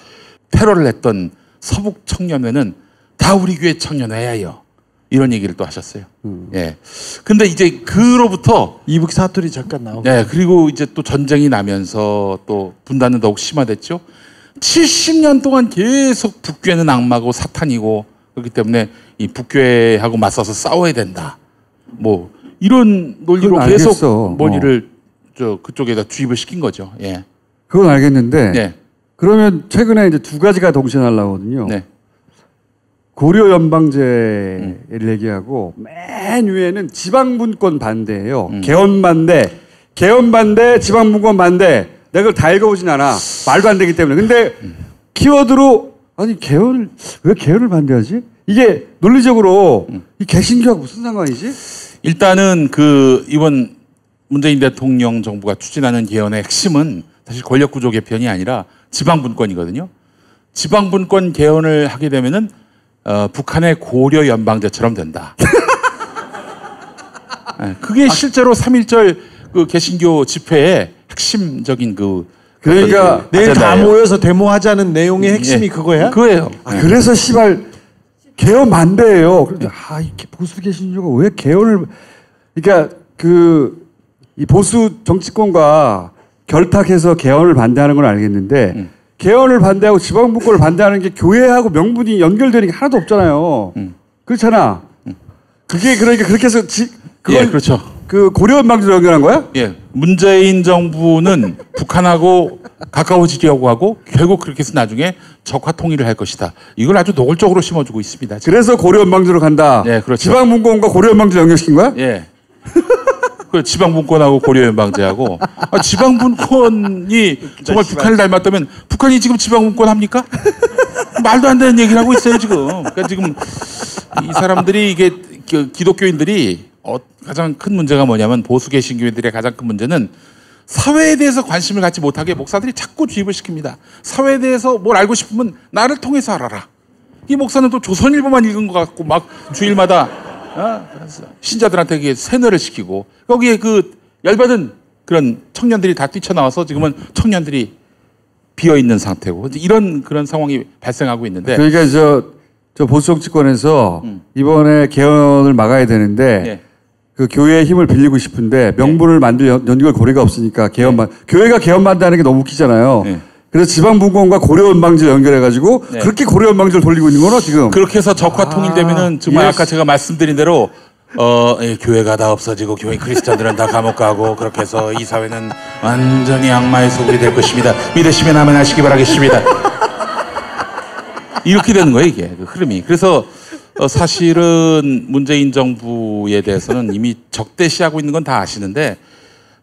테러를 했던 서북 청년회는 다 우리 교회 청년회예요. 이런 얘기를 또 하셨어요. 예. 근데 이제 그로부터 이북 사투리 잠깐 나오고. 네, 그리고 이제 또 전쟁이 나면서 또 분단은 더욱 심화됐죠. 70년 동안 계속 북교회는 악마고 사탄이고 그렇기 때문에 이 북교회하고 맞서서 싸워야 된다. 뭐 이런 논리로 그건 계속 알겠어. 머리를 그쪽에다 주입을 시킨 거죠. 예. 그건 알겠는데 네. 그러면 최근에 이제 두 가지가 동시에 날라오거든요. 네. 고려 연방제를 얘기하고 맨 위에는 지방분권 반대예요. 개헌 반대, 지방분권 반대. 내가 그걸 다 읽어보진 않아. 말도 안 되기 때문에. 근데 키워드로 아니 왜 개헌을 반대하지? 이게 논리적으로 이 개신교하고 무슨 상관이지? 일단은 그 이번 문재인 대통령 정부가 추진하는 개헌의 핵심은 사실 권력구조 개편이 아니라 지방분권이거든요. 지방분권 개헌을 하게 되면은 북한의 고려 연방제처럼 된다. 그게 실제로 3.1절 그 개신교 집회의 핵심적인 그러니까 내일 다 모여서 데모하자는 내용의 핵심이 그거야? 그거예요. 그래서 씨발 개헌 반대예요. 이렇게 보수 개신교가 왜 개헌을 그러니까 이 보수 정치권과 결탁해서 개헌을 반대하는 건 알겠는데 개헌을 반대하고 지방분권을 반대하는 게 교회하고 명분이 연결되는 게 하나도 없잖아요. 그렇잖아. 그게 그러니까 그렇게 해서 예, 그렇죠. 그 고려연방제로 연결한 거야? 예. 문재인 정부는 북한하고 가까워지려고 하고 결국 그렇게 해서 나중에 적화 통일을 할 것이다. 이걸 아주 노골적으로 심어주고 있습니다. 지금. 그래서 고려연방제로 간다. 예, 그렇죠. 지방분권과 고려연방제 연결시킨 거야? 예. 그 지방분권하고 고려연방제하고 지방분권이 정말 북한을 닮았다면 북한이 지금 지방분권 합니까? 말도 안 되는 얘기를 하고 있어요 지금. 그러니까 지금 이 사람들이 이게 기독교인들이 가장 큰 문제가 뭐냐면 보수 개신교인들의 가장 큰 문제는 사회에 대해서 관심을 갖지 못하게 목사들이 자꾸 주입을 시킵니다. 사회에 대해서 뭘 알고 싶으면 나를 통해서 알아라. 이 목사는 또 조선일보만 읽은 것 같고 막 주일마다 신자들한테 세뇌를 시키고 거기에 그 열받은 그런 청년들이 다 뛰쳐나와서 지금은 청년들이 비어 있는 상태고 이런 그런 상황이 발생하고 있는데 그러니까 저 보수 정치권에서 이번에 개헌을 막아야 되는데 예. 그 교회의 힘을 빌리고 싶은데 명분을 만들 연결 고리가 없으니까 교회가 개헌 반대하는 게 너무 웃기잖아요. 예. 그래서 지방분권과 고려연방제를 연결해가지고 그렇게 고려연방제를 돌리고 있는 거나 지금. 그렇게 해서 적화 통일되면은 정말 아까 제가 말씀드린 대로 교회가 다 없어지고 교회 크리스찬들은 다 감옥 가고 그렇게 해서 이 사회는 완전히 악마의 소굴이 될 것입니다. 믿으시면 아멘 하시기 바라겠습니다. 이렇게 되는 거예요 이게 그 흐름이. 그래서 사실은 문재인 정부에 대해서는 이미 적대시하고 있는 건 다 아시는데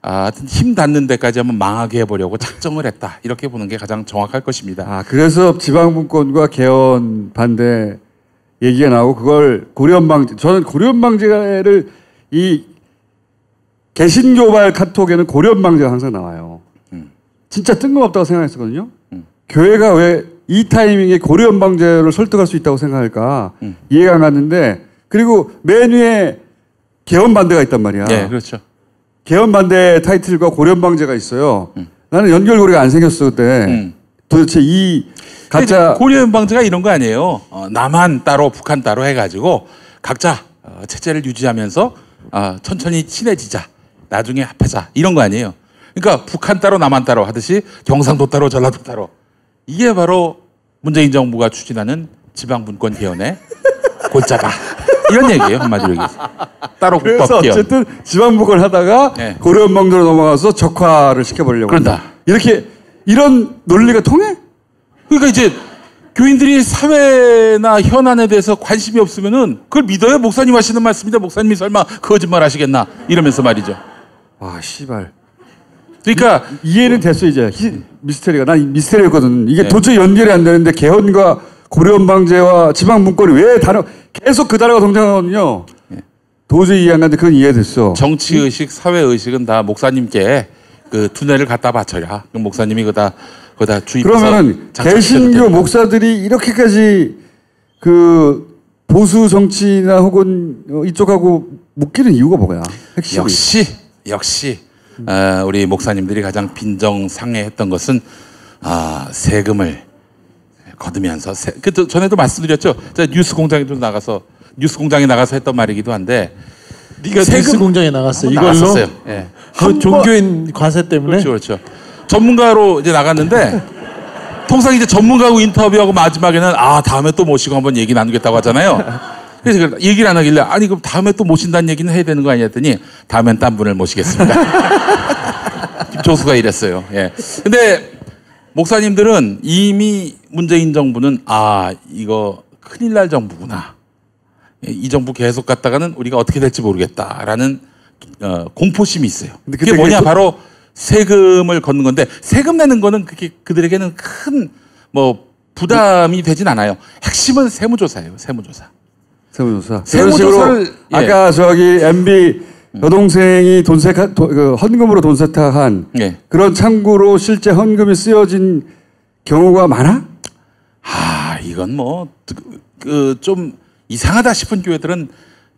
하여튼 힘 닿는 데까지 한번 망하게 해보려고 작정을 했다. 이렇게 보는 게 가장 정확할 것입니다. 그래서 지방분권과 개헌 반대 얘기가 나오고 그걸 고려연방제. 저는 고려연방제를 이 개신교발 카톡에는 고려연방제가 항상 나와요. 진짜 뜬금없다고 생각했었거든요. 교회가 왜 이 타이밍에 고려연방제를 설득할 수 있다고 생각할까 이해가 안 갔는데 그리고 맨 위에 개헌 반대가 있단 말이야. 네, 그렇죠. 개헌 반대 타이틀과 고려연방제가 있어요. 나는 연결고리가 안 생겼어 그때. 도대체 이 가짜 고려연방제가 이런 거 아니에요. 남한 따로 북한 따로 해가지고 각자 체제를 유지하면서 천천히 친해지자. 나중에 합하자. 이런 거 아니에요. 그러니까 북한 따로 남한 따로 하듯이 경상도 따로 전라도 따로. 이게 바로 문재인 정부가 추진하는 지방분권 개헌의 골자다. 이런 얘기예요 한마디로 얘기해서. 따로 그래서 국법 개헌. 어쨌든 지방분권 하다가 네. 고려연방제로 넘어가서 적화를 시켜버리려고. 그런다. 이런 논리가 통해? 그러니까 이제 교인들이 사회나 현안에 대해서 관심이 없으면은 그걸 믿어요? 목사님 하시는 말씀인데 목사님이 설마 거짓말 하시겠나? 이러면서 말이죠. 와, 씨발. 그러니까 이해는 됐어 이제. 미스테리가. 난 미스테리였거든. 이게 네. 도저히 연결이 안 되는데 개헌과 고려연방제와 지방분권이 왜 계속 그 단어가 등장하거든요. 도저히 이해 안 가는데 그건 이해됐어. 정치의식, 사회의식은 다 목사님께 그 두뇌를 갖다 바쳐라. 그럼 목사님이 그다 주입해서 그러면은 개신교 목사들이 이렇게까지 그 보수 정치나 혹은 이쪽하고 묶이는 이유가 뭐야? 핵심이. 역시 우리 목사님들이 가장 빈정상해했던 것은 세금을 거두면서 전에도 말씀드렸죠. 제가 뉴스공장에 나가서 했던 말이기도 한데 네가 뉴스공장에 나갔어. 이걸로 나갔었어요. 예. 그 종교인 과세 때문에. 그렇죠. 전문가로 이제 나갔는데 통상 이제 전문가하고 인터뷰하고 마지막에는 다음에 또 모시고 한번 얘기 나누겠다고 하잖아요. 그래서 얘기를 안 하길래 그럼 다음에 또 모신다는 얘기는 해야 되는 거 아니야 했더니 다음엔 딴 분을 모시겠습니다. 김조수가 이랬어요. 예. 근데 목사님들은 이미 문재인 정부는 이거 큰일 날 정부구나. 이 정부 계속 갔다가는 우리가 어떻게 될지 모르겠다라는 공포심이 있어요. 그게 뭐냐 바로 세금을 걷는 건데 세금 내는 거는 그게 그들에게는 큰 부담이 되진 않아요. 핵심은 세무조사예요. 세무조사. 세무조사를 아까 MB 여동생이 헌금으로 돈 세탁한 그런 창구로 실제 헌금이 쓰여진 경우가 많아? 이건 그 좀 이상하다 싶은 교회들은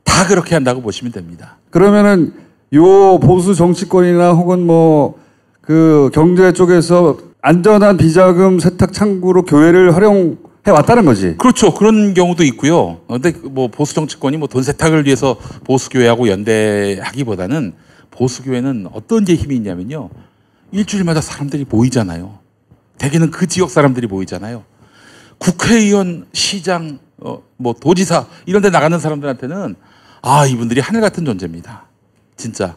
다 그렇게 한다고 보시면 됩니다. 그러면은 요 보수 정치권이나 혹은 뭐 그 경제 쪽에서 안전한 비자금 세탁 창구로 교회를 활용해 왔다는 거지. 그렇죠. 그런 경우도 있고요. 근데 뭐 보수 정치권이 뭐 돈 세탁을 위해서 보수 교회하고 연대하기보다는 보수 교회는 어떤 게 힘이 있냐면요. 일주일마다 사람들이 모이잖아요. 대개는 그 지역 사람들이 모이잖아요. 국회의원, 시장, 뭐 도지사 이런 데 나가는 사람들한테는 아, 이분들이 하늘 같은 존재입니다. 진짜.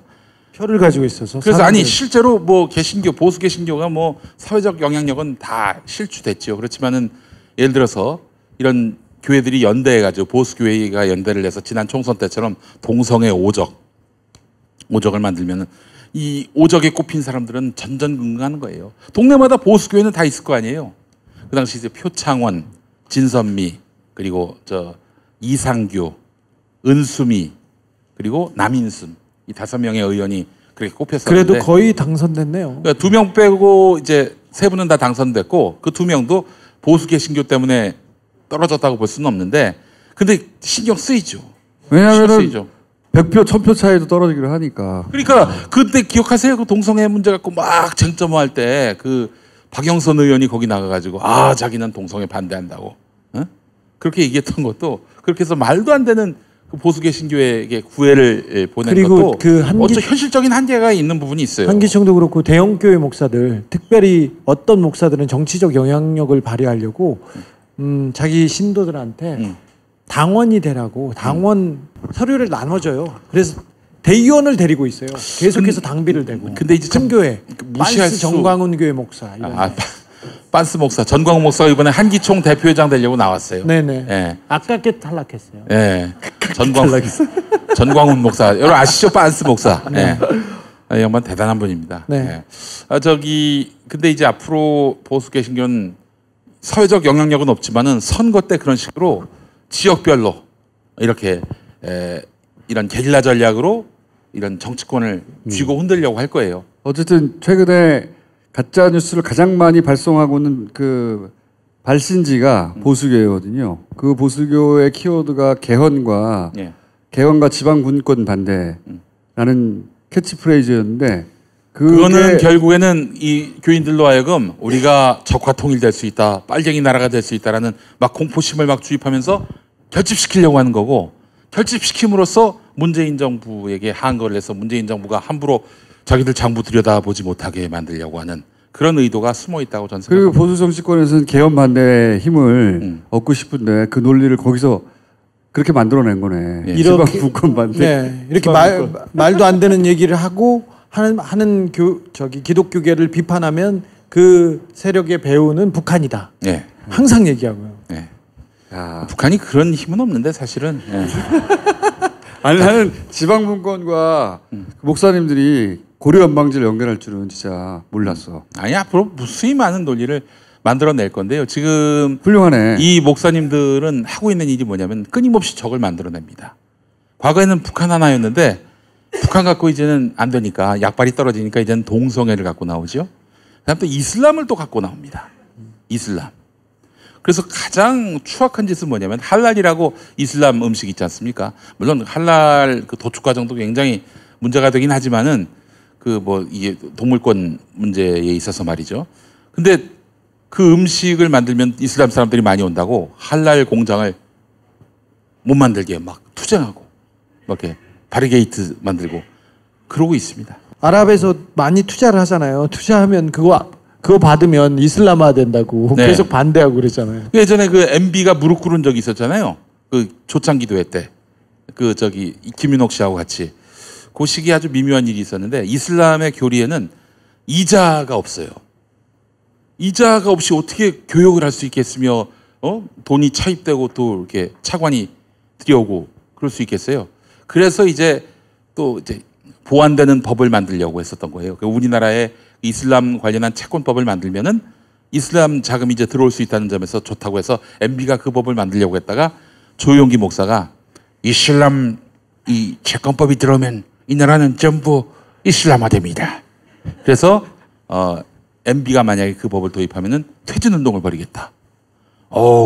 표를 가지고 있어서. 그래서 사람들. 아니 실제로 뭐 개신교, 보수 개신교가 뭐 사회적 영향력은 다 실추됐죠. 그렇지만은 예를 들어서 이런 교회들이 연대해가지고 보수 교회가 연대를 해서 지난 총선 때처럼 동성애 오적을 만들면은 이 오적에 꼽힌 사람들은 전전긍긍하는 거예요. 동네마다 보수 교회는 다 있을 거 아니에요. 그 당시 이제 표창원, 진선미, 그리고 저 이상규, 은수미, 그리고 남인순 이 5명의 의원이 그렇게 꼽혔었는데 그래도 거의 당선됐네요. 그러니까 2명 빼고 이제 3분은 다 당선됐고 그 2명도 보수 개신교 때문에 떨어졌다고 볼 수는 없는데 근데 신경 쓰이죠. 왜냐하면 100표, 1000표 차이도 떨어지기로 하니까. 그러니까 그때 기억하세요? 그 동성애 문제 갖고 막 쟁점화할 때 그 박영선 의원이 거기 나가가지고 아 자기는 동성애 반대한다고 그렇게 얘기했던 것도 그렇게 해서 말도 안 되는 그 보수 개신교에게 구애를 보낸 그리고 것도 그 어쩌 현실적인 한계가 있는 부분이 있어요. 한기총도 그렇고 대형 교회 목사들, 특별히 어떤 목사들은 정치적 영향력을 발휘하려고 자기 신도들한테 당원이 되라고 당원 서류를 나눠줘요. 그래서 대의원을 데리고 있어요. 계속해서 당비를 대고. 근데 이제 큰 교회, 무시할 빤스 정광훈 교회 목사. 빤스 목사, 전광훈 목사가 이번에 한기총 대표회장 되려고 나왔어요. 네네. 예. 아깝게 탈락했어요. 예. 전광훈 목사, 여러분 아시죠? 빤스 목사. 네. 예. 이 양반 대단한 분입니다. 네. 예. 근데 이제 앞으로 보수 개신교는 사회적 영향력은 없지만은 선거 때 그런 식으로 지역별로 이렇게 이런 게릴라 전략으로 이런 정치권을 쥐고 흔들려고 할 거예요. 어쨌든 최근에 가짜 뉴스를 가장 많이 발송하고는 그 발신지가 보수교회거든요. 그 보수교의 키워드가 개헌과 지방 분권 반대라는 캐치프레이즈였는데 그거는 결국에는 이 교인들로 하여금 우리가 적화 통일될 수 있다, 빨갱이 나라가 될 수 있다라는 막 공포심을 막 주입하면서 결집시키려고 하는 거고 결집시킴으로써 문재인 정부에게 한거를 해서 문재인 정부가 함부로 자기들 장부 들여다보지 못하게 만들려고 하는 그런 의도가 숨어 있다고 저는 생각합니다. 그리고 보수 정치권에서는 개헌 반대의 힘을 얻고 싶은데 그 논리를 거기서 그렇게 만들어낸 거네. 지방 분권 반대. 네, 이렇게 말도 안 되는 얘기를 하고 하는 기독교계를 비판하면 그 세력의 배후는 북한이다. 네. 항상 얘기하고요. 네. 북한이 그런 힘은 없는데 사실은. 네. 아니 나는 지방 분권과 목사님들이 고려 연방제를 연결할 줄은 진짜 몰랐어. 아니 앞으로 무수히 많은 논리를 만들어낼 건데요. 지금 훌륭하네. 이 목사님들은 하고 있는 일이 뭐냐면 끊임없이 적을 만들어냅니다. 과거에는 북한 하나였는데 북한 갖고 이제는 안 되니까 약발이 떨어지니까 이제는 동성애를 갖고 나오죠. 그다음 또 이슬람을 또 갖고 나옵니다. 이슬람. 그래서 가장 추악한 짓은 뭐냐면 할랄이라고 이슬람 음식 있지 않습니까? 물론 할랄 그 도축 과정도 굉장히 문제가 되긴 하지만은 그 뭐 이게 동물권 문제에 있어서 말이죠. 근데 그 음식을 만들면 이슬람 사람들이 많이 온다고 할랄 공장을 못 만들게 막 투쟁하고 막 이렇게 바리게이트 만들고 그러고 있습니다. 아랍에서 많이 투자를 하잖아요. 투자하면 그거 받으면 이슬람화 된다고 네. 계속 반대하고 그랬잖아요. 예전에 그 MB가 무릎 꿇은 적이 있었잖아요. 그 초창기도회 때. 그 김윤옥 씨하고 같이. 그 시기에 아주 미묘한 일이 있었는데 이슬람의 교리에는 이자가 없어요. 이자가 없이 어떻게 교역을 할 수 있겠으며 돈이 차입되고 또 이렇게 차관이 들여오고 그럴 수 있겠어요. 그래서 이제 또 이제 보완되는 법을 만들려고 했었던 거예요. 우리나라에 이슬람 관련한 채권법을 만들면은 이슬람 자금이 이제 들어올 수 있다는 점에서 좋다고 해서 MB가 그 법을 만들려고 했다가 조용기 목사가 이슬람 이 채권법이 들어오면 이 나라는 전부 이슬람화됩니다. 그래서 MB가 만약에 그 법을 도입하면은 퇴진 운동을 벌이겠다.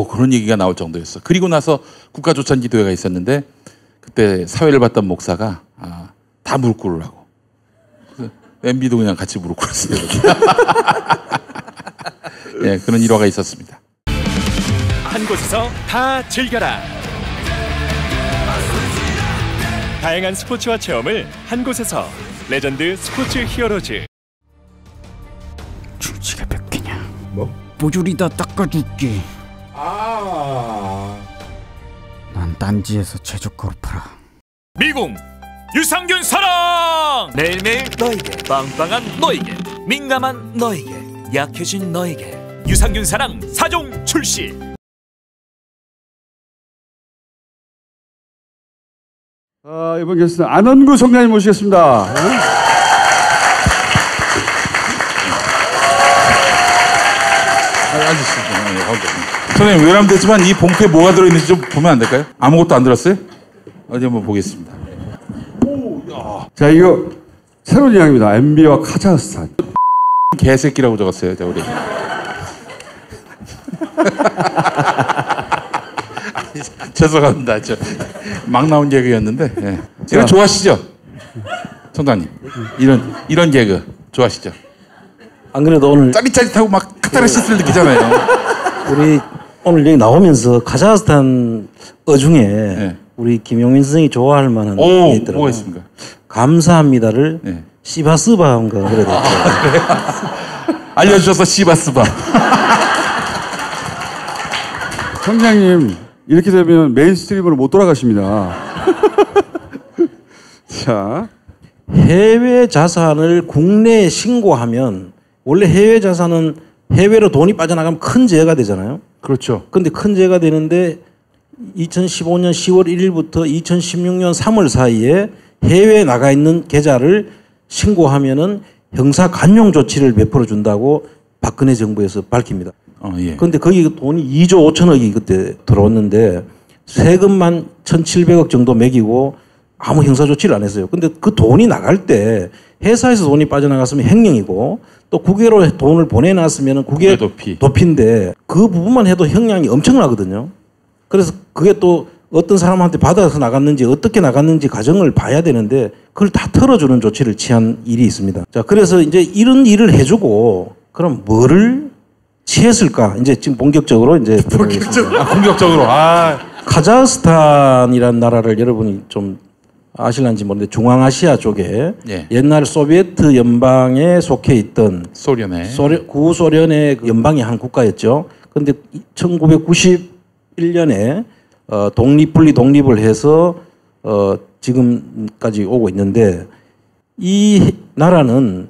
그런 얘기가 나올 정도였어. 그리고 나서 국가조찬기도회가 있었는데 그때 사회를 봤던 목사가 다 무릎 꿇으라고. MB도 그냥 같이 무릎 꿇었어요. 네, 그런 일화가 있었습니다. 한 곳에서 다 즐겨라. 다양한 스포츠와 체험을 한 곳에서. 레전드 스포츠 히어로즈. 주지가 몇 개냐? 뭐? 뽀줄이다 닦아줄게. 난 딴지에서 최저가로 팔아. 미궁 유산균 사랑. 매일매일 너에게, 빵빵한 너에게, 민감한 너에게, 약해진 너에게 유산균 사랑 4종 출시. 이번 게스트는 안원구 성장님 모시겠습니다. 선생님 외람되지만 이 봉투에 뭐가 들어있는지 좀 보면 안 될까요? 아무것도 안 들었어요? 어디 한번 보겠습니다. 자, 이거 새로운 이야기입니다. MB와 카자흐스탄. 개새끼라고 적었어요, 우리. 죄송합니다. 막 나온 개그였는데. 예. 이거 좋아하시죠? 청장님. 이런 개그 좋아하시죠? 안 그래도 오늘 짜릿짜릿하고 막 카타르시스를 느끼잖아요. 우리 오늘 여기 나오면서 카자흐스탄 중에 우리 김용민 선생이 좋아할 만한 게 있더라고요. 뭐가 있습니까? 감사합니다를 시바스바인가 그래도 알려주셔서 시바스바. 성장님 이렇게 되면 메인스트림으로 못 돌아가십니다. 자, 해외 자산을 국내에 신고하면 원래 해외 자산은 해외로 돈이 빠져나가면 큰 죄가 되잖아요. 그렇죠. 근데 큰 죄가 되는데 2015년 10월 1일부터 2016년 3월 사이에 해외에 나가 있는 계좌를 신고하면은 형사 간용 조치를 베풀어 준다고 박근혜 정부에서 밝힙니다. 그런데 거기 돈이 2조 5천억이 그때 들어왔는데 세금만 1,700억 정도 매기고 아무 형사 조치를 안 했어요. 근데 그 돈이 나갈 때 회사에서 돈이 빠져나갔으면 횡령이고 또 국외로 돈을 보내놨으면 국외 도피인데 그 부분만 해도 형량이 엄청나거든요. 그래서 그게 또 어떤 사람한테 받아서 나갔는지 어떻게 나갔는지 과정을 봐야 되는데 그걸 다 털어주는 조치를 취한 일이 있습니다. 자, 그래서 이제 이런 일을 해주고 그럼 뭐를 취했을까? 이제 지금 본격적으로 이제 공격적으로. 카자흐스탄이라는 나라를 여러분이 좀 아실런지 모르는데 중앙아시아 쪽에 옛날 소비에트 연방에 속해 있던 구소련의 연방의 한 국가였죠. 그런데 1991년에 분리 독립을 해서 지금까지 오고 있는데 이 나라는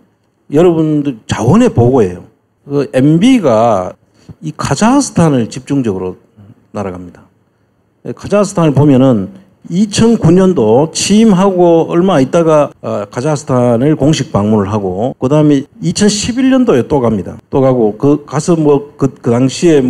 여러분들 자원의 보고예요. 그 MB가 이 카자흐스탄을 집중적으로 날아갑니다. 카자흐스탄을 보면은 2009년도 취임하고 얼마 있다가 카자흐스탄을 공식 방문을 하고 그 다음에 2011년도에 또 갑니다. 또 가고 가서 그 당시에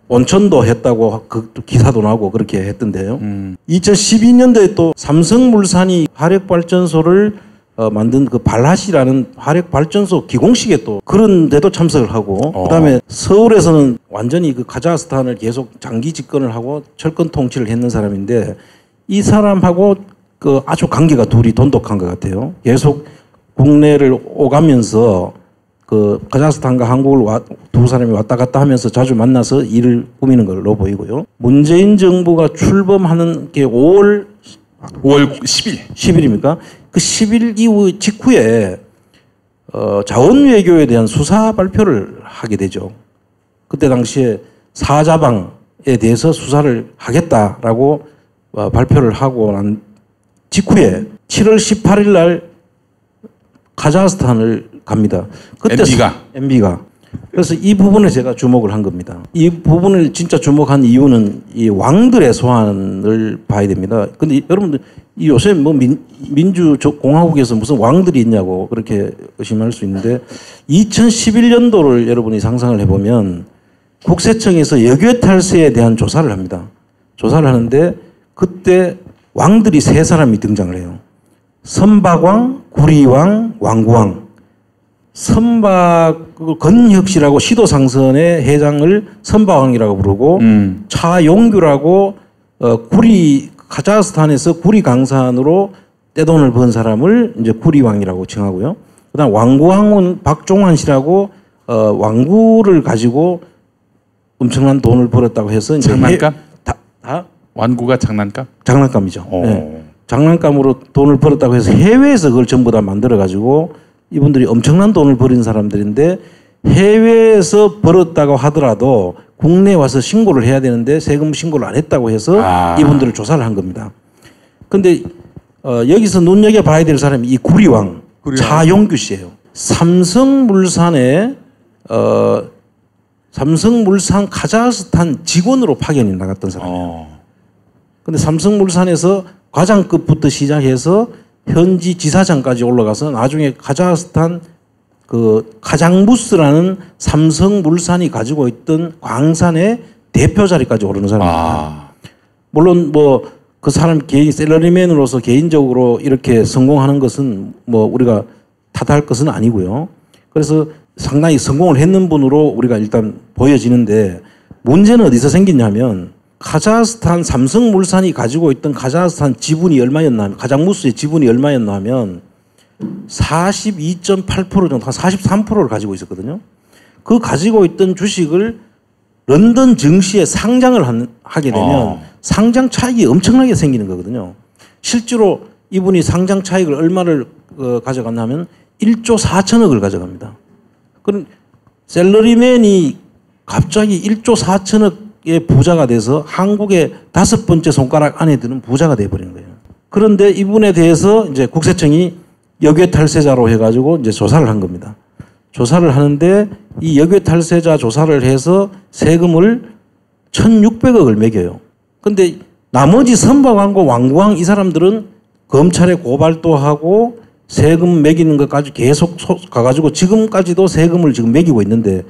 온천도 했다고 그 기사도 나고 그렇게 했던데요. 2012년도에 또 삼성물산이 화력발전소를 만든 그 발하시라는 화력발전소 기공식에 또 그런 데도 참석을 하고 그다음에 서울에서는 완전히 그 카자흐스탄을 계속 장기 집권을 하고 철권 통치를 했는 사람인데 이 사람하고 그 아주 관계가 둘이 돈독한 것 같아요. 계속 국내를 오가면서 그 카자흐스탄과 한국을 두 사람이 왔다 갔다 하면서 자주 만나서 일을 꾸미는 걸로 보이고요. 문재인 정부가 출범하는 게 5월 10일입니까? 그 10일 이후 직후에 자원외교에 대한 수사 발표를 하게 되죠. 그때 당시에 사자방에 대해서 수사를 하겠다라고 발표를 하고 난 직후에 7월 18일 날 카자흐스탄을 갑니다. 그때 MB가. 그래서 이 부분에 제가 주목을 한 겁니다. 이 부분을 진짜 주목한 이유는 이 왕들의 소환을 봐야 됩니다. 근데 여러분들 요새 민주공화국에서 무슨 왕들이 있냐고 그렇게 의심할 수 있는데 2011년도를 여러분이 상상을 해보면 국세청에서 여교 탈세에 대한 조사를 합니다. 조사를 하는데 그때 왕들이 3사람이 등장을 해요. 선박왕, 구리왕, 왕구왕. 선박 그 건혁 씨라고 시도상선의 회장을 선박왕이라고 부르고 차용규라고 카자흐스탄에서 구리 강산으로 떼돈을 번 사람을 이제 구리왕이라고 칭하고요. 그다음 왕구왕은 박종환 씨라고 왕구를 가지고 엄청난 돈을 벌었다고 해서 이제 장난감? 완구가 장난감? 장난감이죠. 네. 장난감으로 돈을 벌었다고 해서 해외에서 그걸 전부 다 만들어 가지고 이분들이 엄청난 돈을 벌인 사람들인데 해외에서 벌었다고 하더라도 국내에 와서 신고를 해야 되는데 세금 신고를 안 했다고 해서 이분들을 조사를 한 겁니다. 근데 여기서 눈여겨봐야 될 사람이 이 구리왕 차용규 씨예요. 삼성물산에 삼성물산 카자흐스탄 직원으로 파견이 나갔던 사람이에요. 근데 삼성물산에서 과장급부터 시작해서 현지 지사장까지 올라가서 나중에 카자흐스탄 그 카장무스라는 삼성물산이 가지고 있던 광산의 대표 자리까지 오르는 사람입니다. 물론 뭐 그 사람 개인 셀러리맨으로서 개인적으로 이렇게 성공하는 것은 뭐 우리가 탓할 것은 아니고요. 그래서 상당히 성공을 했는 분으로 우리가 일단 보여지는데 문제는 어디서 생기냐면 카자흐스탄 삼성물산이 가지고 있던 카자흐스탄 지분이 얼마였나 하면 카장무스의 지분이 얼마였나 하면 42.8% 정도, 한 43%를 가지고 있었거든요. 그 가지고 있던 주식을 런던 증시에 상장을 하게 되면 상장 차익이 엄청나게 생기는 거거든요. 실제로 이분이 상장 차익을 얼마를 가져갔냐면 1조 4천억을 가져갑니다. 그럼 셀러리맨이 갑자기 1조 4천억의 부자가 돼서 한국의 5번째 손가락 안에 드는 부자가 돼버린 거예요. 그런데 이분에 대해서 이제 국세청이 역외 탈세자로 해가지고 이제 조사를 한 겁니다. 조사를 하는데 이 역외 탈세자 조사를 해서 세금을 1,600억을 매겨요. 근데 나머지 선박왕과 왕구왕 이 사람들은 검찰에 고발도 하고 세금 매기는 것까지 계속 가가지고 지금까지도 세금을 지금 매기고 있는데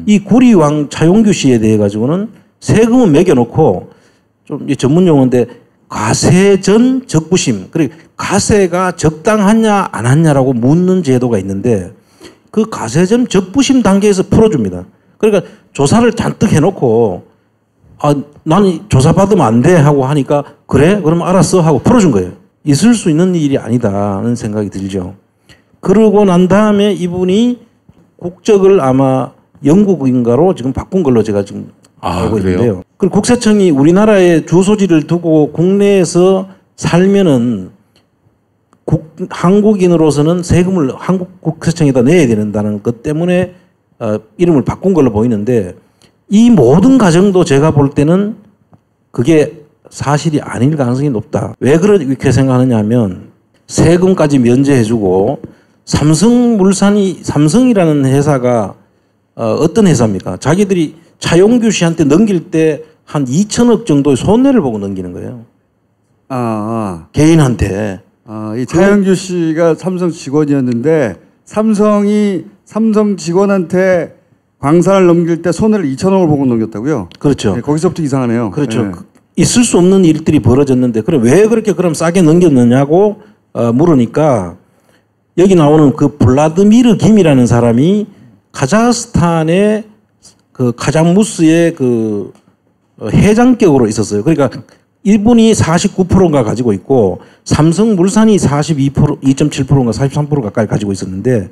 이 구리왕 차용규 씨에 대해 가지고는 세금은 매겨놓고 좀 전문 용어인데 가세전 적부심, 그리고 가세가 적당하냐 안 하냐라고 묻는 제도가 있는데 그 가세전 적부심 단계에서 풀어줍니다. 그러니까 조사를 잔뜩 해놓고 나는 조사받으면 안 돼 하고 하니까 그래? 그러면 알았어 하고 풀어준 거예요. 있을 수 있는 일이 아니다는 생각이 들죠. 그러고 난 다음에 이분이 국적을 아마 영국인가로 지금 바꾼 걸로 제가 지금 알고 있는데요. 그리고 국세청이 우리나라에 주소지를 두고 국내에서 살면은 한국인으로서는 세금을 한국 국세청에다 내야 된다는 것 때문에 이름을 바꾼 걸로 보이는데 이 모든 과정도 제가 볼 때는 그게 사실이 아닐 가능성이 높다. 왜 그렇게 생각하느냐 하면 세금까지 면제해주고 삼성이라는 회사가 어떤 회사입니까? 자기들이 차용규 씨한테 넘길 때 한 2천억 정도의 손해를 보고 넘기는 거예요. 개인한테. 이 차용규 씨가 삼성 직원이었는데 삼성이 삼성 직원한테 광산을 넘길 때 손해를 2천억을 보고 넘겼다고요? 그렇죠. 네, 거기서부터 이상하네요. 그렇죠. 네. 있을 수 없는 일들이 벌어졌는데 그럼 왜 그렇게 그럼 싸게 넘겼느냐고 물으니까 여기 나오는 그 블라드미르 김이라는 사람이 카자흐스탄의 그 카장무스의 그 회장격으로 있었어요. 그러니까 이분이 49%인가 가지고 있고 삼성물산이 2.7%인가 43% 가까이 가지고 있었는데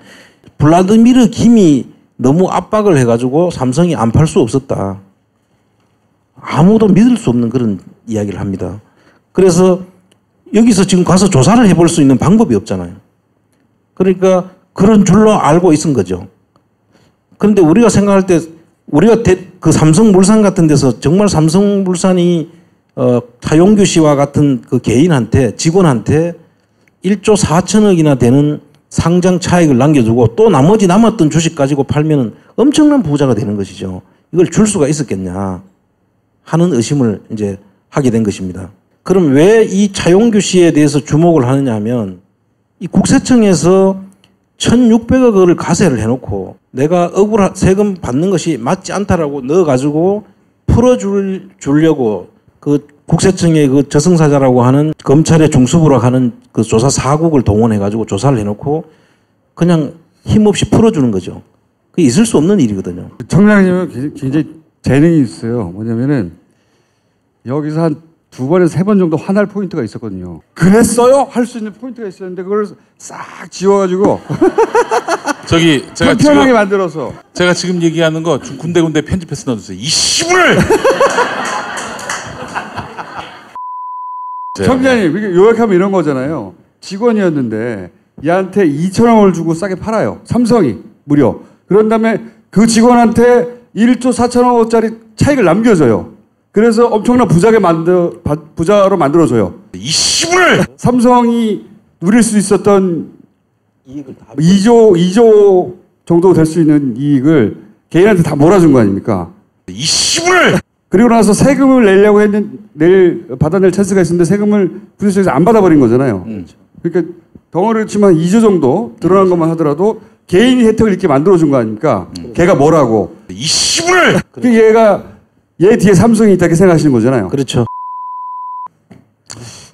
블라드미르 김이 너무 압박을 해가지고 삼성이 안 팔 수 없었다. 아무도 믿을 수 없는 그런 이야기를 합니다. 그래서 여기서 지금 가서 조사를 해볼 수 있는 방법이 없잖아요. 그러니까 그런 줄로 알고 있은 거죠. 그런데 우리가 생각할 때 우리가 그 삼성물산 같은 데서 정말 삼성물산이 차용규 씨와 같은 그 개인한테 직원한테 1조 4천억이나 되는 상장 차익을 남겨주고 또 나머지 남았던 주식 가지고 팔면은 엄청난 부자가 되는 것이죠. 이걸 줄 수가 있었겠냐 하는 의심을 이제 하게 된 것입니다. 그럼 왜 이 차용규 씨에 대해서 주목을 하느냐 하면 이 국세청에서 1,600억을 가세를 해놓고 내가 세금 받는 것이 맞지 않다라고 넣어가지고 풀어주려고 그 국세청의 그 저승사자라고 하는 검찰의 중수부로 하는 그 조사 사국을 동원해가지고 조사를 해놓고 그냥 힘없이 풀어주는 거죠. 그 있을 수 없는 일이거든요. 청장님은 굉장히 재능이 있어요. 뭐냐면은 여기서 한 2번에서 3번 정도 화날 포인트가 있었거든요. 그랬어요? 할 수 있는 포인트가 있었는데 그걸 싹 지워가지고 저기 제가 편하게 지금 만들어서 제가 지금 얘기하는 거 군데군데 편집해서 넣어주세요. 이 씨부를 청장님 이게 요약하면 이런 거잖아요. 직원이었는데 얘한테 2,000원을 주고 싸게 팔아요. 삼성이 무려. 그런 다음에 그 직원한테 1조 4천억짜리 차익을 남겨줘요. 그래서 엄청난 부자로 만들어줘요. 이 씨부를 삼성이 누릴 수 있었던 2조 정도 될 수 있는 이익을 개인한테 다 몰아준 거 아닙니까? 이 씨부를 그리고 나서 세금을 내려고 받아낼 찬스가 있었는데 세금을 부재청에서 안 받아버린 거잖아요. 그러니까 덩어리를 치면 2조 정도 드러난 것만 하더라도 개인이 혜택을 이렇게 만들어준 거 아닙니까? 걔가 뭐라고? 이 씨부를 얘 뒤에 삼성이 있다 이렇게 생각하시는 거잖아요. 그렇죠.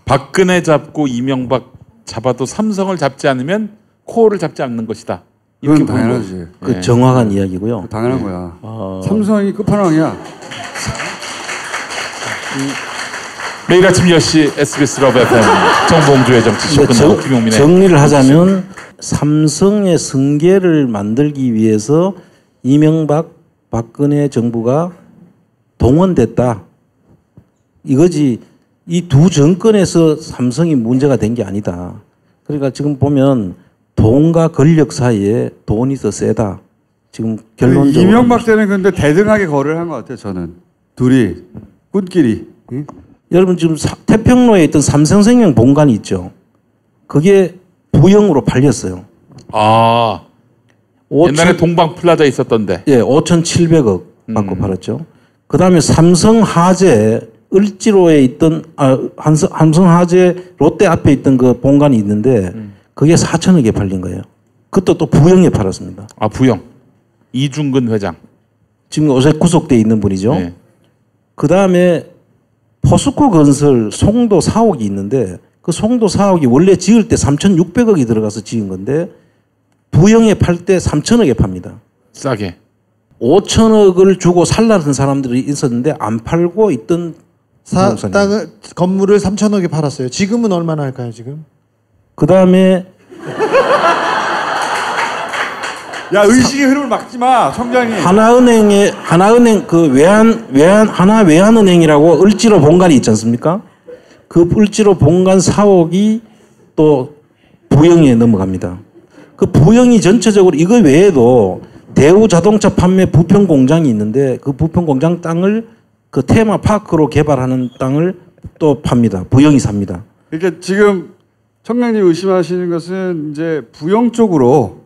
박근혜 잡고 이명박 잡아도 삼성을 잡지 않으면 코어를 잡지 않는 것이다. 이건 당연하지. 그 정확한 이야기고요. 당연한 거야. 삼성이 끝판왕이야. 매일 아침 10시 SBS 러브 FM 정봉주의 정치 쇼끝나고 김용민의 정리를 하자면 삼성의 승계를 만들기 위해서 이명박 박근혜 정부가 동원됐다. 이거지 이 두 정권에서 삼성이 문제가 된 게 아니다. 그러니까 지금 보면 돈과 권력 사이에 돈이 더 세다. 지금 결론적으로. 이명박 때는 근데 대등하게 거래를 한 것 같아요. 저는. 둘이 꾼끼리. 응? 여러분 지금 태평로에 있던 삼성생명 본관이 있죠. 그게 부영으로 팔렸어요. 아, 옛날에 동방플라자 있었던데. 예, 5,700억 받고 팔았죠. 그 다음에 삼성화재 을지로에 있던 삼성화재 롯데 앞에 있던 그 본관이 있는데 그게 4천억에 팔린 거예요. 그것도 또 부영에 팔았습니다. 아, 부영. 이중근 회장. 지금 요새 구속돼 있는 분이죠. 네. 그 다음에 포스코 건설 송도 사옥이 있는데 그 송도 사옥이 원래 지을 때 3,600억이 들어가서 지은 건데 부영에 팔 때 3천억에 팝니다. 싸게. 5천억을 주고 살라는 사람들이 있었는데 안 팔고 있던 땅을 건물을 3천억에 팔았어요. 지금은 얼마나 할까요, 지금? 그 다음에 야, 의식의 흐름을 막지 마, 청장님. 하나은행 그 하나 외환은행이라고 을지로 본관이 있지 않습니까? 그 을지로 본관 사옥이 또 부영에 넘어갑니다. 그 부영이 전체적으로 이거 외에도 대우 자동차 판매 부평 공장이 있는데 그 부평 공장 땅을 그 테마파크로 개발하는 땅을 또 팝니다. 부영이 삽니다. 그러니까 지금 청장님 의심하시는 것은 이제 부영 쪽으로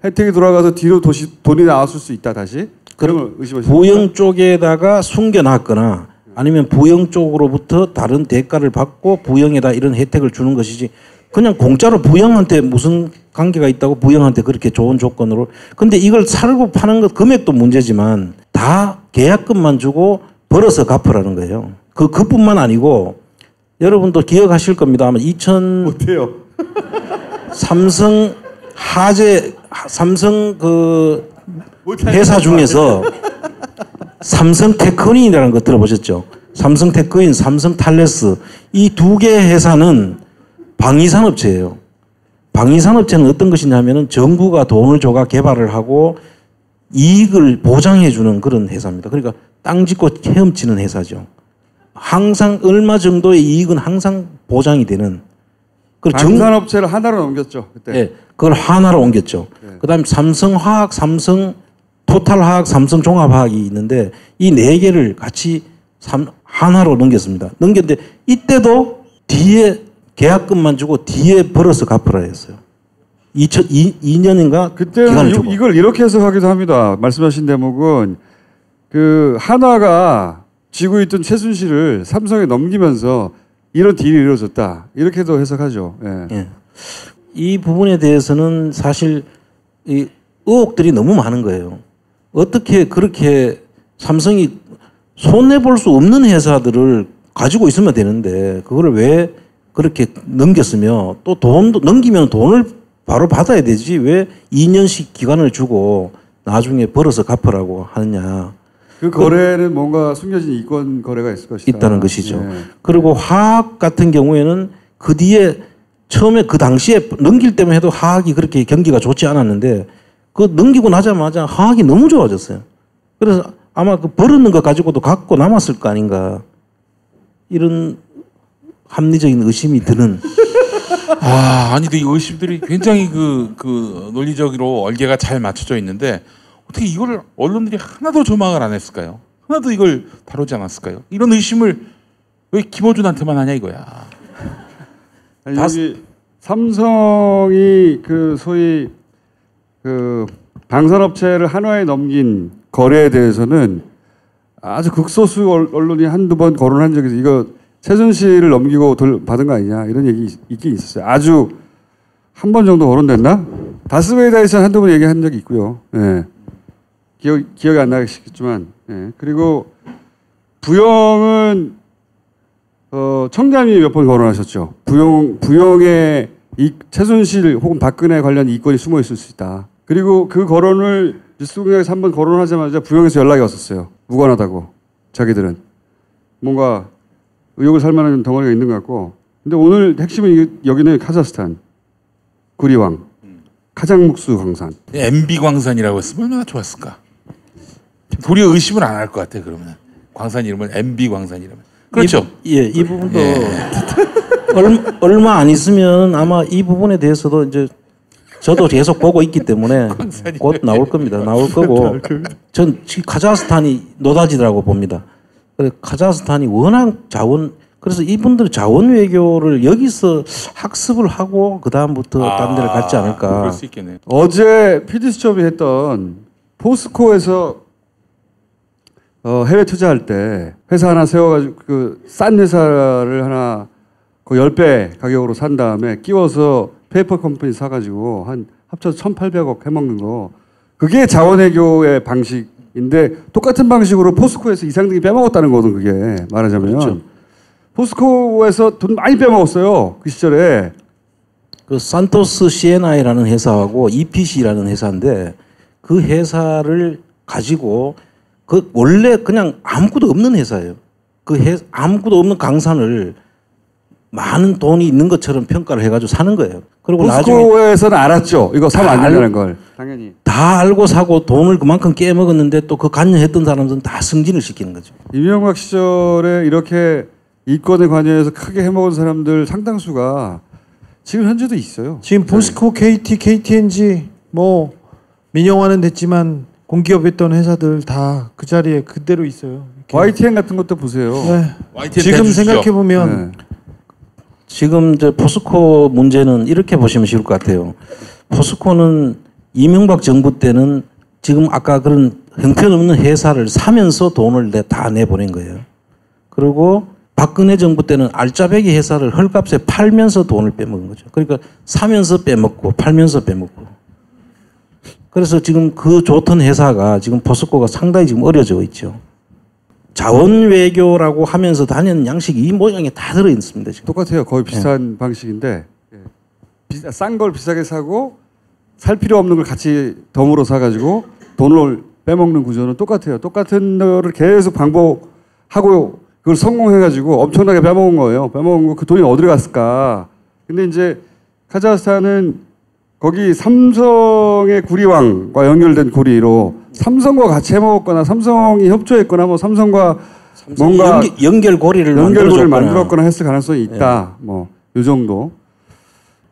혜택이 돌아가서 뒤로 돈이 나왔을 수 있다 다시? 그런 걸 의심하시는 부영 쪽에다가 숨겨놨거나 아니면 부영 쪽으로부터 다른 대가를 받고 부영에다 이런 혜택을 주는 것이지 그냥 공짜로 부영한테 무슨 관계가 있다고 부영한테 그렇게 좋은 조건으로. 근데 이걸 살고 파는 것 금액도 문제지만 다 계약금만 주고 벌어서 갚으라는 거예요. 그뿐만 아니고 여러분도 기억하실 겁니다. 아마 못해요. 삼성 그 회사 중에서 삼성 테크닌이라는 거 들어보셨죠? 삼성 테크닌, 삼성 탈레스 이 두 개 회사는 방위산업체예요. 방위산업체는 어떤 것이냐면은 정부가 돈을 줘가 개발을 하고 이익을 보장해주는 그런 회사입니다. 그러니까 땅 짓고 헤엄치는 회사죠. 항상 얼마 정도의 이익은 항상 보장이 되는. 방산업체를 하나로 넘겼죠. 그때. 네, 그걸 하나로 옮겼죠. 네. 그다음에 삼성화학, 토탈화학, 삼성종합화학이 있는데 이 네 개를 같이 하나로 넘겼습니다. 넘겼는데 이때도 뒤에 계약금만 주고 뒤에 벌어서 갚으라 했어요. 2002년인가? 그때는 이걸 이렇게 해석하기도 합니다. 말씀하신 대목은 그 한화가 쥐고 있던 최순실을 삼성에 넘기면서 이런 딜이 이루어졌다. 이렇게도 해석하죠. 예. 예. 이 부분에 대해서는 사실 이 의혹들이 너무 많은 거예요. 어떻게 그렇게 삼성이 손해볼 수 없는 회사들을 가지고 있으면 되는데 그거를 왜 그렇게 넘겼으며 또 돈도 넘기면 돈을 바로 받아야 되지 왜 2년씩 기간을 주고 나중에 벌어서 갚으라고 하느냐. 그 거래는 뭔가 숨겨진 이권 거래가 있을 것이다. 있다는 것이죠. 예. 그리고 화학 같은 경우에는 그 뒤에 처음에 그 당시에 넘길 때만 해도 화학이 그렇게 경기가 좋지 않았는데 그 넘기고 나자마자 화학이 너무 좋아졌어요. 그래서 아마 그 벌었는 거 가지고도 갖고 남았을 거 아닌가 이런 합리적인 의심이 드는. 아니, 이 의심들이 굉장히 그 논리적으로 얼개가 잘 맞춰져 있는데 어떻게 이걸 언론들이 하나도 조망을 안 했을까요? 하나도 이걸 다루지 않았을까요? 이런 의심을 왜 김어준한테만 하냐 이거야. 아니, 여기 삼성이 그 소위 그 방산업체를 한화에 넘긴 거래에 대해서는 아주 극소수 언론이 한두 번 거론한 적이 있어요. 이거 최순실을 넘기고 받은 거 아니냐 이런 얘기 있긴 있었어요. 아주 한 번 정도 거론됐나? 다스베이다에서 한두 번 얘기한 적이 있고요. 예. 기억이 안 나겠지만, 예. 그리고 부영은 청장님이 몇 번 거론하셨죠. 부영에 최순실 혹은 박근혜 관련 이권이 숨어 있을 수 있다. 그리고 그 거론을 뉴스공장에서 한번 거론하자마자 부영에서 연락이 왔었어요. 무관하다고. 자기들은 뭔가 의혹을 살 만한 덩어리가 있는 것 같고. 근데 오늘 핵심은 여기는 카자흐스탄 구리왕 카장묵수 광산. MB 광산이라고 했으면 얼마나 좋았을까. 도리어 의심을 안 할 것 같아. 그러면 광산 이름을 MB 광산이라면. 그렇죠. 이 부분도 얼마 안 있으면 아마 이 부분에 대해서도 이제 저도 계속 보고 있기 때문에 곧 나올 겁니다. 나올 거고 전 카자흐스탄이 노다지라고 봅니다. 카자흐스탄이 워낙 그래서 이분들 자원 외교를 여기서 학습을 하고 그 다음부터 다른 데를 갔지 않을까. 그럴 수 있겠네요. 어제 PD수첩이 했던 포스코에서 해외 투자할 때 회사 하나 세워가지고 그 싼 회사를 하나 그 10배 가격으로 산 다음에 끼워서 페이퍼 컴퍼니 사가지고 한 합쳐서 1,800억 해먹는 거. 그게 자원외교의 방식인데 똑같은 방식으로 포스코에서 이상등이 빼먹었다는 거든 그게 말하자면. 그렇죠. 포스코에서 돈 많이 빼먹었어요. 그 시절에. 그 산토스 CNI라는 회사하고 EPC라는 회사인데 그 회사를 가지고 그 원래 그냥 아무것도 없는 회사예요. 아무것도 없는 강산을 많은 돈이 있는 것처럼 평가를 해가지고 사는 거예요. 그리고 포스코에서는 알았죠. 이거 사면 안 된다는 걸. 당연히. 다 알고 사고 돈을 그만큼 깨먹었는데 또 그 관여했던 사람들은 다 승진을 시키는 거죠. 이명박 시절에 이렇게 이권에 관여해서 크게 해먹은 사람들 상당수가 지금 현재도 있어요. 지금 포스코, KT, KTNG 뭐 민영화는 됐지만 공기업했던 회사들 다 그 자리에 그대로 있어요. 이렇게. YTN 같은 것도 보세요. 네. YTN 지금 대주시죠. 생각해 보면 지금 포스코 문제는 이렇게 보시면 쉬울 것 같아요. 포스코는 이명박 정부 때는 지금 아까 그런 형편없는 회사를 사면서 돈을 다 내보낸 거예요. 그리고 박근혜 정부 때는 알짜배기 회사를 헐값에 팔면서 돈을 빼먹은 거죠. 그러니까 사면서 빼먹고 팔면서 빼먹고. 그래서 지금 그 좋던 회사가 지금 포스코가 상당히 지금 어려져 있죠. 자원 외교라고 하면서 다니는 양식이 이 모양에 다 들어 있습니다. 지금. 똑같아요. 거의 비슷한 방식인데 싼 걸 비싸게 사고 살 필요 없는 걸 같이 덤으로 사가지고 돈을 빼먹는 구조는 똑같아요. 똑같은 거를 계속 반복하고 그걸 성공해가지고 엄청나게 빼먹은 거예요. 빼먹은 거 그 돈이 어디로 갔을까. 근데 이제 카자흐스탄은 거기 삼성의 구리왕과 연결된 고리로 삼성과 같이 해먹었거나 삼성이 협조했거나 뭐 삼성과 뭔가 연결고리를 만들었거나 했을 가능성이 있다. 네. 뭐 이 정도.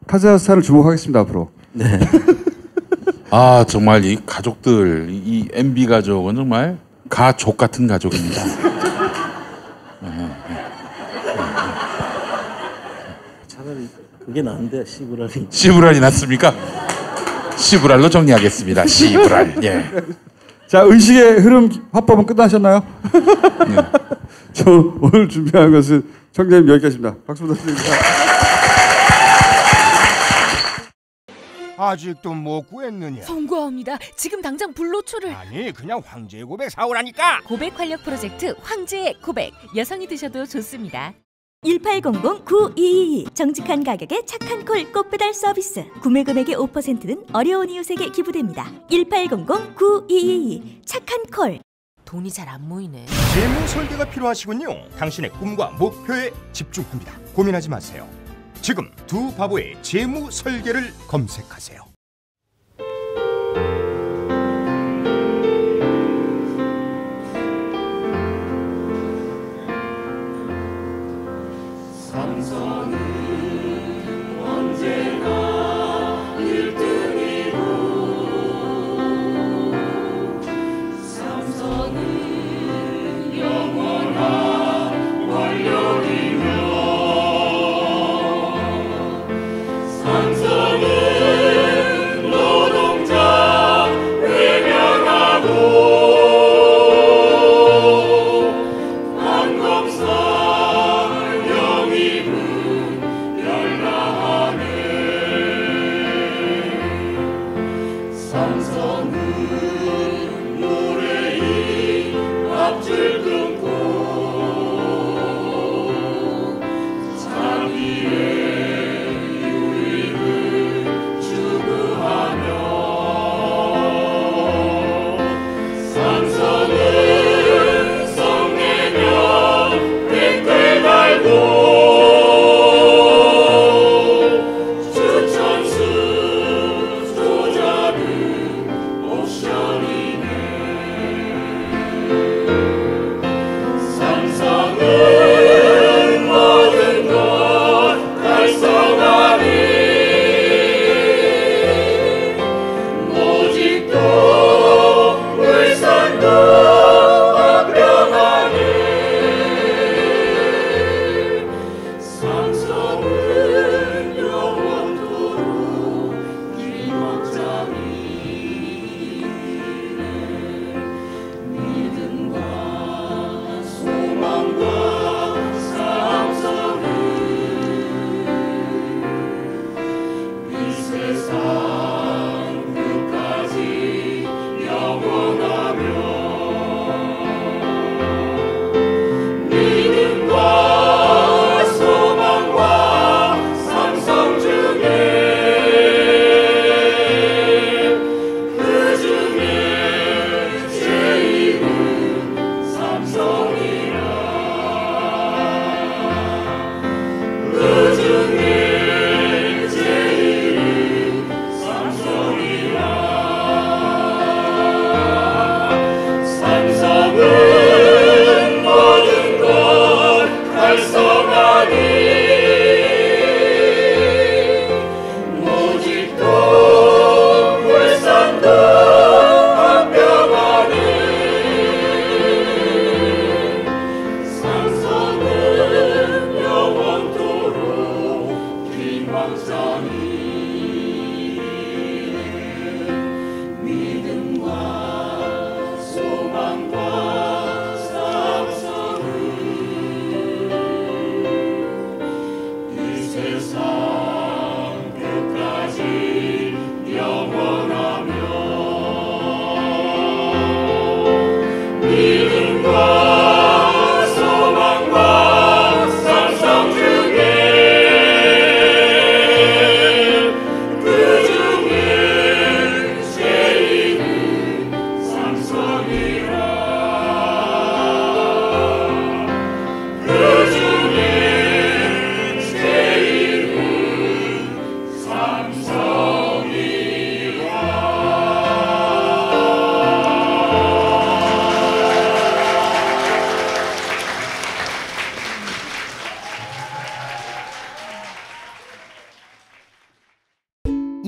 카자흐스탄을 주목하겠습니다 앞으로. 네. 아 정말 이 가족들 이 MB 가족은 정말 가족 같은 가족입니다. 차라리 그게 나은데 시브랄이. 시브랄이 낫습니까? 시브랄로 정리하겠습니다. 시브랄. 예. 자 의식의 흐름 화법은 끝나셨나요? 네. 저 오늘 준비한 것은 청장님 여기까지입니다. 박수 부탁드립니다. 아직도 못 구했느냐? 송구합니다. 지금 당장 불로초를. 아니 그냥 황제의 고백 사오라니까. 고백 활력 프로젝트 황제의 고백. 여성이 드셔도 좋습니다. 1800-9222 정직한 가격에 착한 콜 꽃배달 서비스. 구매 금액의 5%는 어려운 이웃에게 기부됩니다. 1800-9222 착한 콜. 돈이 잘 안 모이네. 재무 설계가 필요하시군요. 당신의 꿈과 목표에 집중합니다. 고민하지 마세요. 지금 두 바보의 재무 설계를 검색하세요.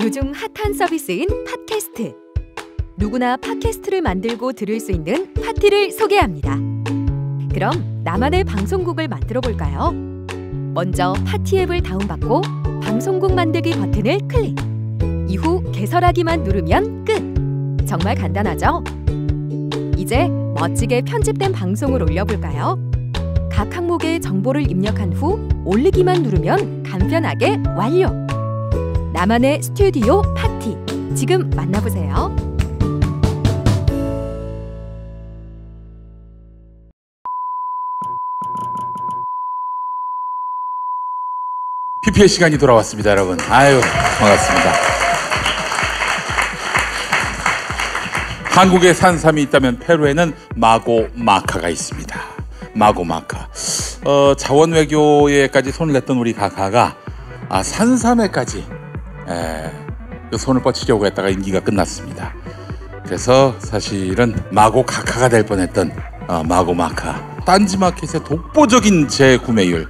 요즘 핫한 서비스인 팟캐스트. 누구나 팟캐스트를 만들고 들을 수 있는 파티를 소개합니다. 그럼 나만의 방송국을 만들어 볼까요? 먼저 파티 앱을 다운받고 방송국 만들기 버튼을 클릭. 이후 개설하기만 누르면 끝! 정말 간단하죠? 이제 멋지게 편집된 방송을 올려볼까요? 각 항목의 정보를 입력한 후 올리기만 누르면 간편하게 완료! 나만의 스튜디오 파티, 지금 만나보세요. TP의 시간이 돌아왔습니다, 여러분. 아유, 반갑습니다. 한국에 산삼이 있다면 페루에는 마고마카가 있습니다. 마고마카. 자원 외교에까지 손을 냈던 우리 가카가 산삼에까지 손을 뻗치려고 했다가 임기가 끝났습니다. 그래서 사실은 마고카카가 될 뻔했던 마고마카. 딴지마켓의 독보적인 재구매율.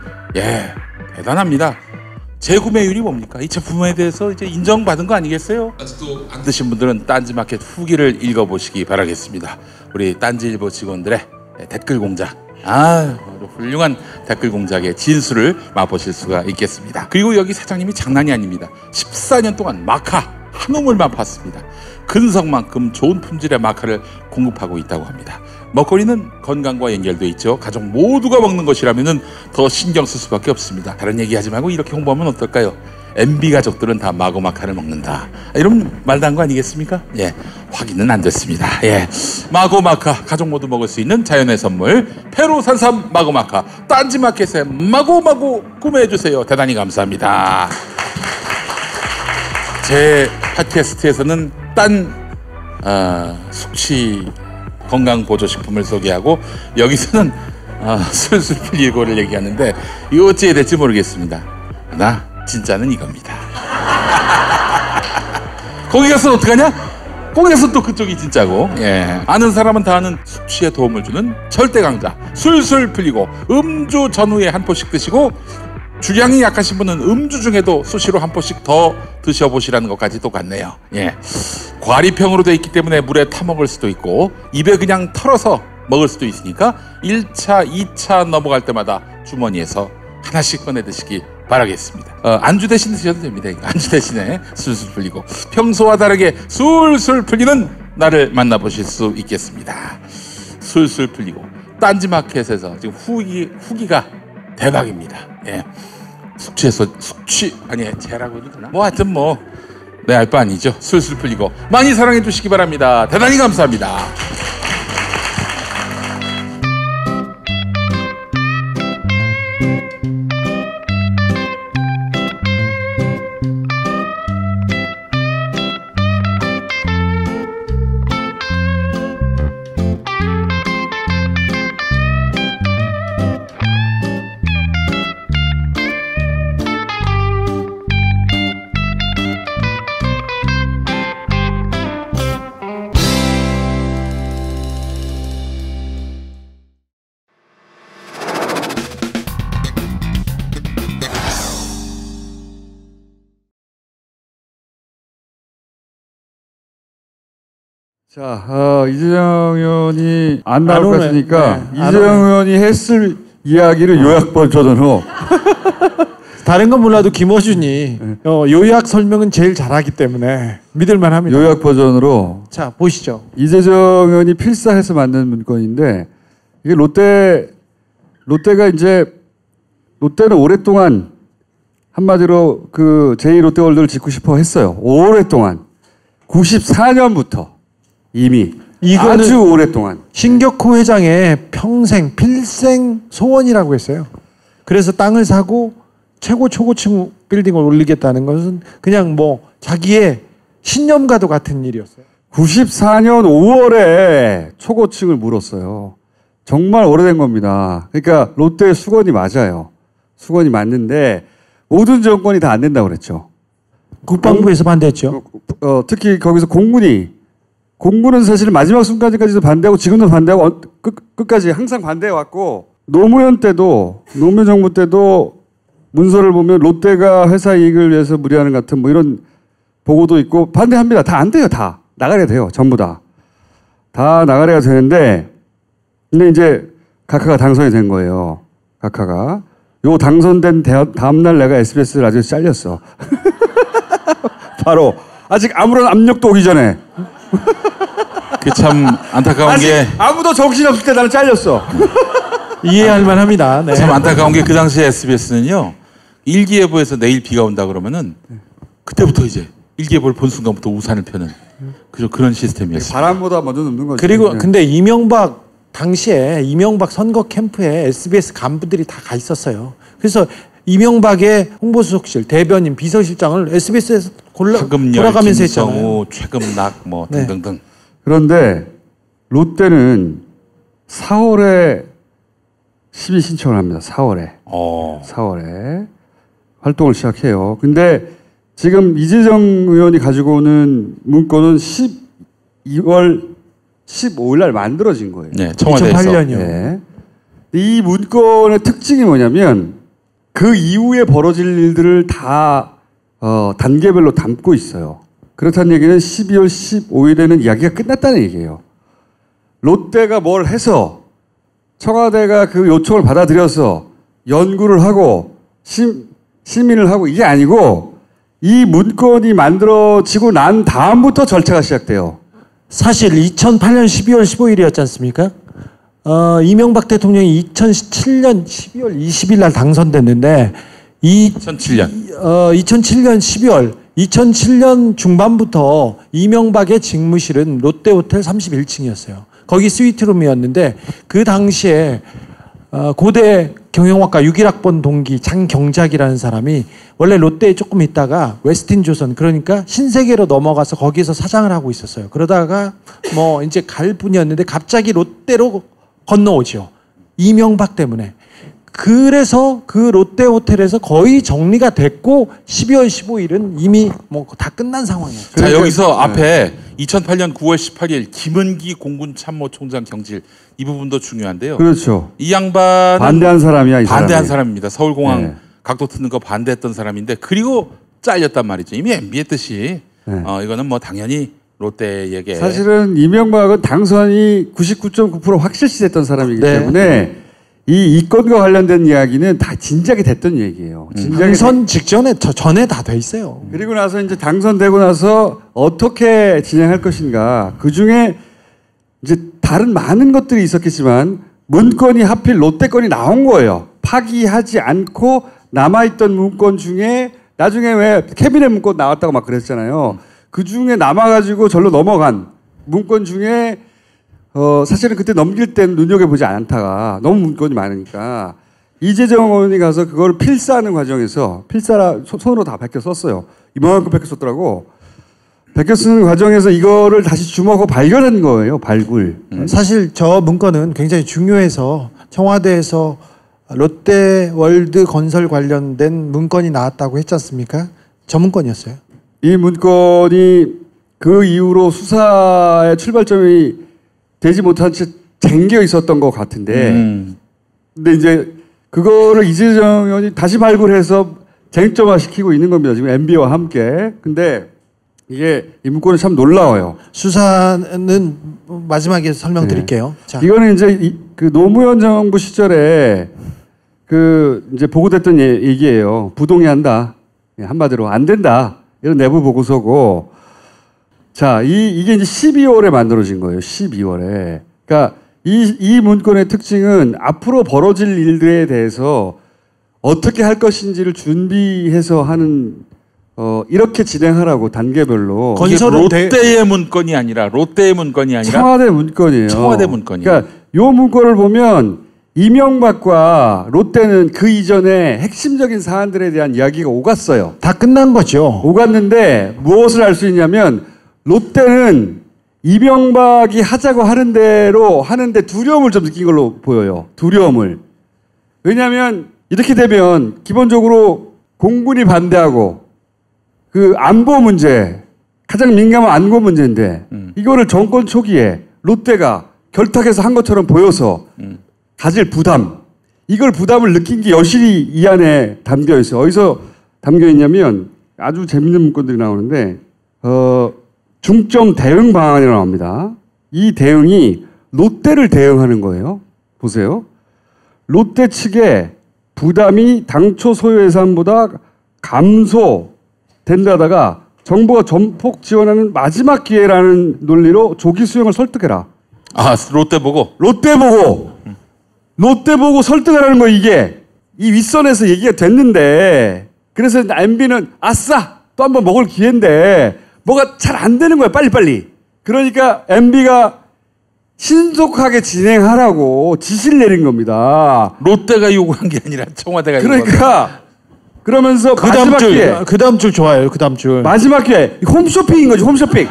대단합니다. 재구매율이 뭡니까? 이 제품에 대해서 이제 인정받은 거 아니겠어요? 아직도 안 드신 분들은 딴지마켓 후기를 읽어보시기 바라겠습니다. 우리 딴지일보 직원들의 댓글 공작. 훌륭한 댓글 공작의 진수를 맛보실 수가 있겠습니다. 그리고 여기 사장님이 장난이 아닙니다. 14년 동안 마카 한 우물만 팠습니다. 근성만큼 좋은 품질의 마카를 공급하고 있다고 합니다. 먹거리는 건강과 연결돼 있죠. 가족 모두가 먹는 것이라면 더 신경 쓸 수밖에 없습니다. 다른 얘기하지 말고 이렇게 홍보하면 어떨까요? MB 가족들은 다 마고마카를 먹는다. 이런 말도 한 거 아니겠습니까? 확인은 안 됐습니다. 마고마카 가족 모두 먹을 수 있는 자연의 선물 페루 산삼 마고마카 딴지마켓에 마고마고 구매해 주세요. 대단히 감사합니다. 제 팟캐스트에서는 숙취 건강보조식품을 소개하고 여기서는 술술 풀리고를 얘기하는데 이거 어찌해야 될지 모르겠습니다. 나 진짜는 이겁니다. 거기 가서는 어떡하냐? 거기 가서 또 그쪽이 진짜고. 아는 사람은 다 아는 숙취에 도움을 주는 절대 강자 술술 풀리고 음주 전후에 한 포씩 드시고 주량이 약하신 분은 음주 중에도 수시로 한 포씩 더 드셔보시라는 것까지 똑같네요. 과리병으로 되어 있기 때문에 물에 타먹을 수도 있고 입에 그냥 털어서 먹을 수도 있으니까 1차, 2차 넘어갈 때마다 주머니에서 하나씩 꺼내 드시기 바라겠습니다. 안주 대신 드셔도 됩니다. 안주 대신에 술술 풀리고 평소와 다르게 술술 풀리는 나를 만나보실 수 있겠습니다. 술술 풀리고 딴지마켓에서 지금 후기가 대박입니다. 제라고 해도 되나? 하여튼 내 알 바 아니죠. 술술 풀리고 많이 사랑해 주시기 바랍니다. 대단히 감사합니다. 자, 이재정 의원이 안 나올 것 같으니까 이재정 의원이 했을 이야기를 요약 버전으로 다른 건 몰라도 김어준이 요약 설명은 제일 잘하기 때문에 믿을만 합니다. 요약 버전으로 자, 보시죠. 이재정 의원이 필사해서 만든 문건인데 이게 롯데가 이제 롯데는 오랫동안 한마디로 그 제2롯데월드를 짓고 싶어 했어요. 오랫동안 94년부터 이미 아주 오랫동안 신격호 회장의 평생 필생 소원이라고 했어요. 그래서 땅을 사고 최고 초고층 빌딩을 올리겠다는 것은 그냥 자기의 신념과도 같은 일이었어요. 94년 5월에 초고층을 물었어요. 정말 오래된 겁니다. 그러니까 롯데의 수건이 맞아요. 수건이 맞는데 모든 정권이 다 안 된다고 그랬죠. 국방부에서 반대했죠. 특히 거기서 공군은 사실 마지막 순간까지도 반대하고 지금도 반대하고 끝까지 항상 반대해왔고 노무현 정부 때도 문서를 보면 롯데가 회사 이익을 위해서 무리하는 같은 이런 보고도 있고 반대합니다. 다 안 돼요. 다 나가려야 돼요. 전부 다 나가려야 되는데 근데 이제 각하가 당선이 된 거예요. 각하가 요 당선된 다음날 내가 SBS 라디오에서 잘렸어. 바로 아직 아무런 압력도 오기 전에. 참 안타까운 게 아무도 정신없을 때 나는 잘렸어. 이해할 만합니다. 네. 참 안타까운 게 그 당시에 SBS는요. 일기예보에서 내일 비가 온다 그러면은 그때부터 이제 일기예보를 본 순간부터 우산을 펴는 그런 시스템이었어요. 바람보다 먼저 눕는 거죠. 그리고 근데 당시에 이명박 선거 캠프에 SBS 간부들이 다 가 있었어요. 그래서 이명박의 홍보수석실, 대변인, 비서실장을 SBS에서 돌아가면서 했잖아요. 김성우, 최금락 뭐 등등등. 그런데 롯데는 4월에 심의 신청을 합니다. 4월에 활동을 시작해요. 근데 지금 이재정 의원이 가지고 오는 문건은 12월 15일 날 만들어진 거예요. 네, 청와대에서. 2008년이요. 네. 이 문건의 특징이 뭐냐면 그 이후에 벌어질 일들을 다 단계별로 담고 있어요. 그렇다는 얘기는 12월 15일에는 이야기가 끝났다는 얘기예요. 롯데가 뭘 해서 청와대가 그 요청을 받아들여서 연구를 하고 심의를 하고 이게 아니고 이 문건이 만들어지고 난 다음부터 절차가 시작돼요. 사실 2008년 12월 15일이었지 않습니까? 이명박 대통령이 2007년 12월 20일 날 당선됐는데 2007년 12월 2007년 중반부터 이명박의 직무실은 롯데호텔 31층이었어요. 거기 스위트룸이었는데 그 당시에 고대 경영학과 61학번 동기 장경작이라는 사람이 원래 롯데에 조금 있다가 웨스틴조선 그러니까 신세계로 넘어가서 거기서 사장을 하고 있었어요. 그러다가 뭐 이제 갈 뿐이었는데 갑자기 롯데로 건너오죠. 이명박 때문에. 그래서 그 롯데호텔에서 거의 정리가 됐고 12월 15일은 이미 뭐 다 끝난 상황이에요. 자, 여기서 앞에 2008년 9월 18일 김은기 공군 참모총장 경질 이 부분도 중요한데요. 그렇죠. 이 양반은 반대한 사람이야. 반대한 사람입니다. 서울공항 각도 트는 거 반대했던 사람인데 그리고 잘렸단 말이죠. 이미 MB했듯이 이거는 뭐 당연히 롯데에게 사실은 이명박은 당선이 99.9% 확실시됐던 사람이기 때문에 이 이건과 관련된 이야기는 다 진작에 됐던 얘기예요. 당선 직전에 전에 다 돼 있어요. 그리고 나서 이제 당선되고 나서 어떻게 진행할 것인가. 그 중에 이제 다른 많은 것들이 있었겠지만 문건이 하필 롯데 건이 나온 거예요. 파기하지 않고 남아있던 문건 중에 나중에 왜 캐비넷 문건 나왔다고 막 그랬잖아요. 그 중에 남아가지고 절로 넘어간 문건 중에 사실은 그때 넘길 때는 눈여겨보지 않다가 너무 문건이 많으니까 이재정 의원이 가서 그걸 필사하는 과정에서 손으로 다 베껴 썼어요. 이만큼 베껴 썼더라고. 베껴 쓰는 과정에서 이거를 다시 주목하고 발견한 거예요. 발굴. 사실 저 문건은 굉장히 중요해서 청와대에서 롯데월드 건설 관련된 문건이 나왔다고 했지 않습니까? 저 문건이었어요. 이 문건이 그 이후로 수사의 출발점이 되지 못한 채 쟁겨 있었던 것 같은데 근데 이제 그거를 이재정 의원이 다시 발굴해서 쟁점화시키고 있는 겁니다. 지금 MB와 함께. 근데 이게 이 문건이 참 놀라워요. 수사는 마지막에 설명드릴게요. 자. 이거는 이제 그 노무현 정부 시절에 그 이제 보고됐던 얘기예요. 부동의한다. 한마디로 안 된다. 이런 내부 보고서고. 자, 이게 이제 12월에 만들어진 거예요. 12월에. 그러니까 이 문건의 특징은 앞으로 벌어질 일들에 대해서 어떻게 할 것인지를 준비해서 하는 이렇게 진행하라고 단계별로. 건설은 롯데의 문건이 아니라 청와대 문건이에요. 청와대 문건이에요. 그러니까 요 문건을 보면 이명박과 롯데는 그 이전에 핵심적인 사안들에 대한 이야기가 오갔어요. 다 끝난 거죠. 오갔는데 무엇을 알 수 있냐면 롯데는 이명박이 하자고 하는 대로 하는데 두려움을 좀 느낀 걸로 보여요. 두려움을. 왜냐하면 이렇게 되면 기본적으로 공군이 반대하고 그 안보 문제, 가장 민감한 안보 문제인데 이거를 정권 초기에 롯데가 결탁해서 한 것처럼 보여서 가질 부담, 이걸 부담을 느낀 게 여실히 이 안에 담겨 있어요. 어디서 담겨 있냐면 아주 재밌는 문건들이 나오는데 중점 대응 방안이라고 합니다. 이 대응이 롯데를 대응하는 거예요. 보세요. 롯데 측에 부담이 당초 소요 예산보다 감소된다다가 정부가 전폭 지원하는 마지막 기회라는 논리로 조기 수용을 설득해라. 아, 롯데 보고 설득하라는 거 이게. 이 윗선에서 얘기가 됐는데 그래서 MB는 아싸! 또 한 번 먹을 기회인데 뭐가 잘 안 되는 거야, 빨리빨리. 그러니까 MB가 신속하게 진행하라고 지시를 내린 겁니다. 롯데가 요구한 게 아니라 청와대가 그러니까 그러면서 마지막 기회. 그 다음 줄 좋아요. 그 다음 줄. 마지막 기회. 홈쇼핑인 거지. 홈쇼핑.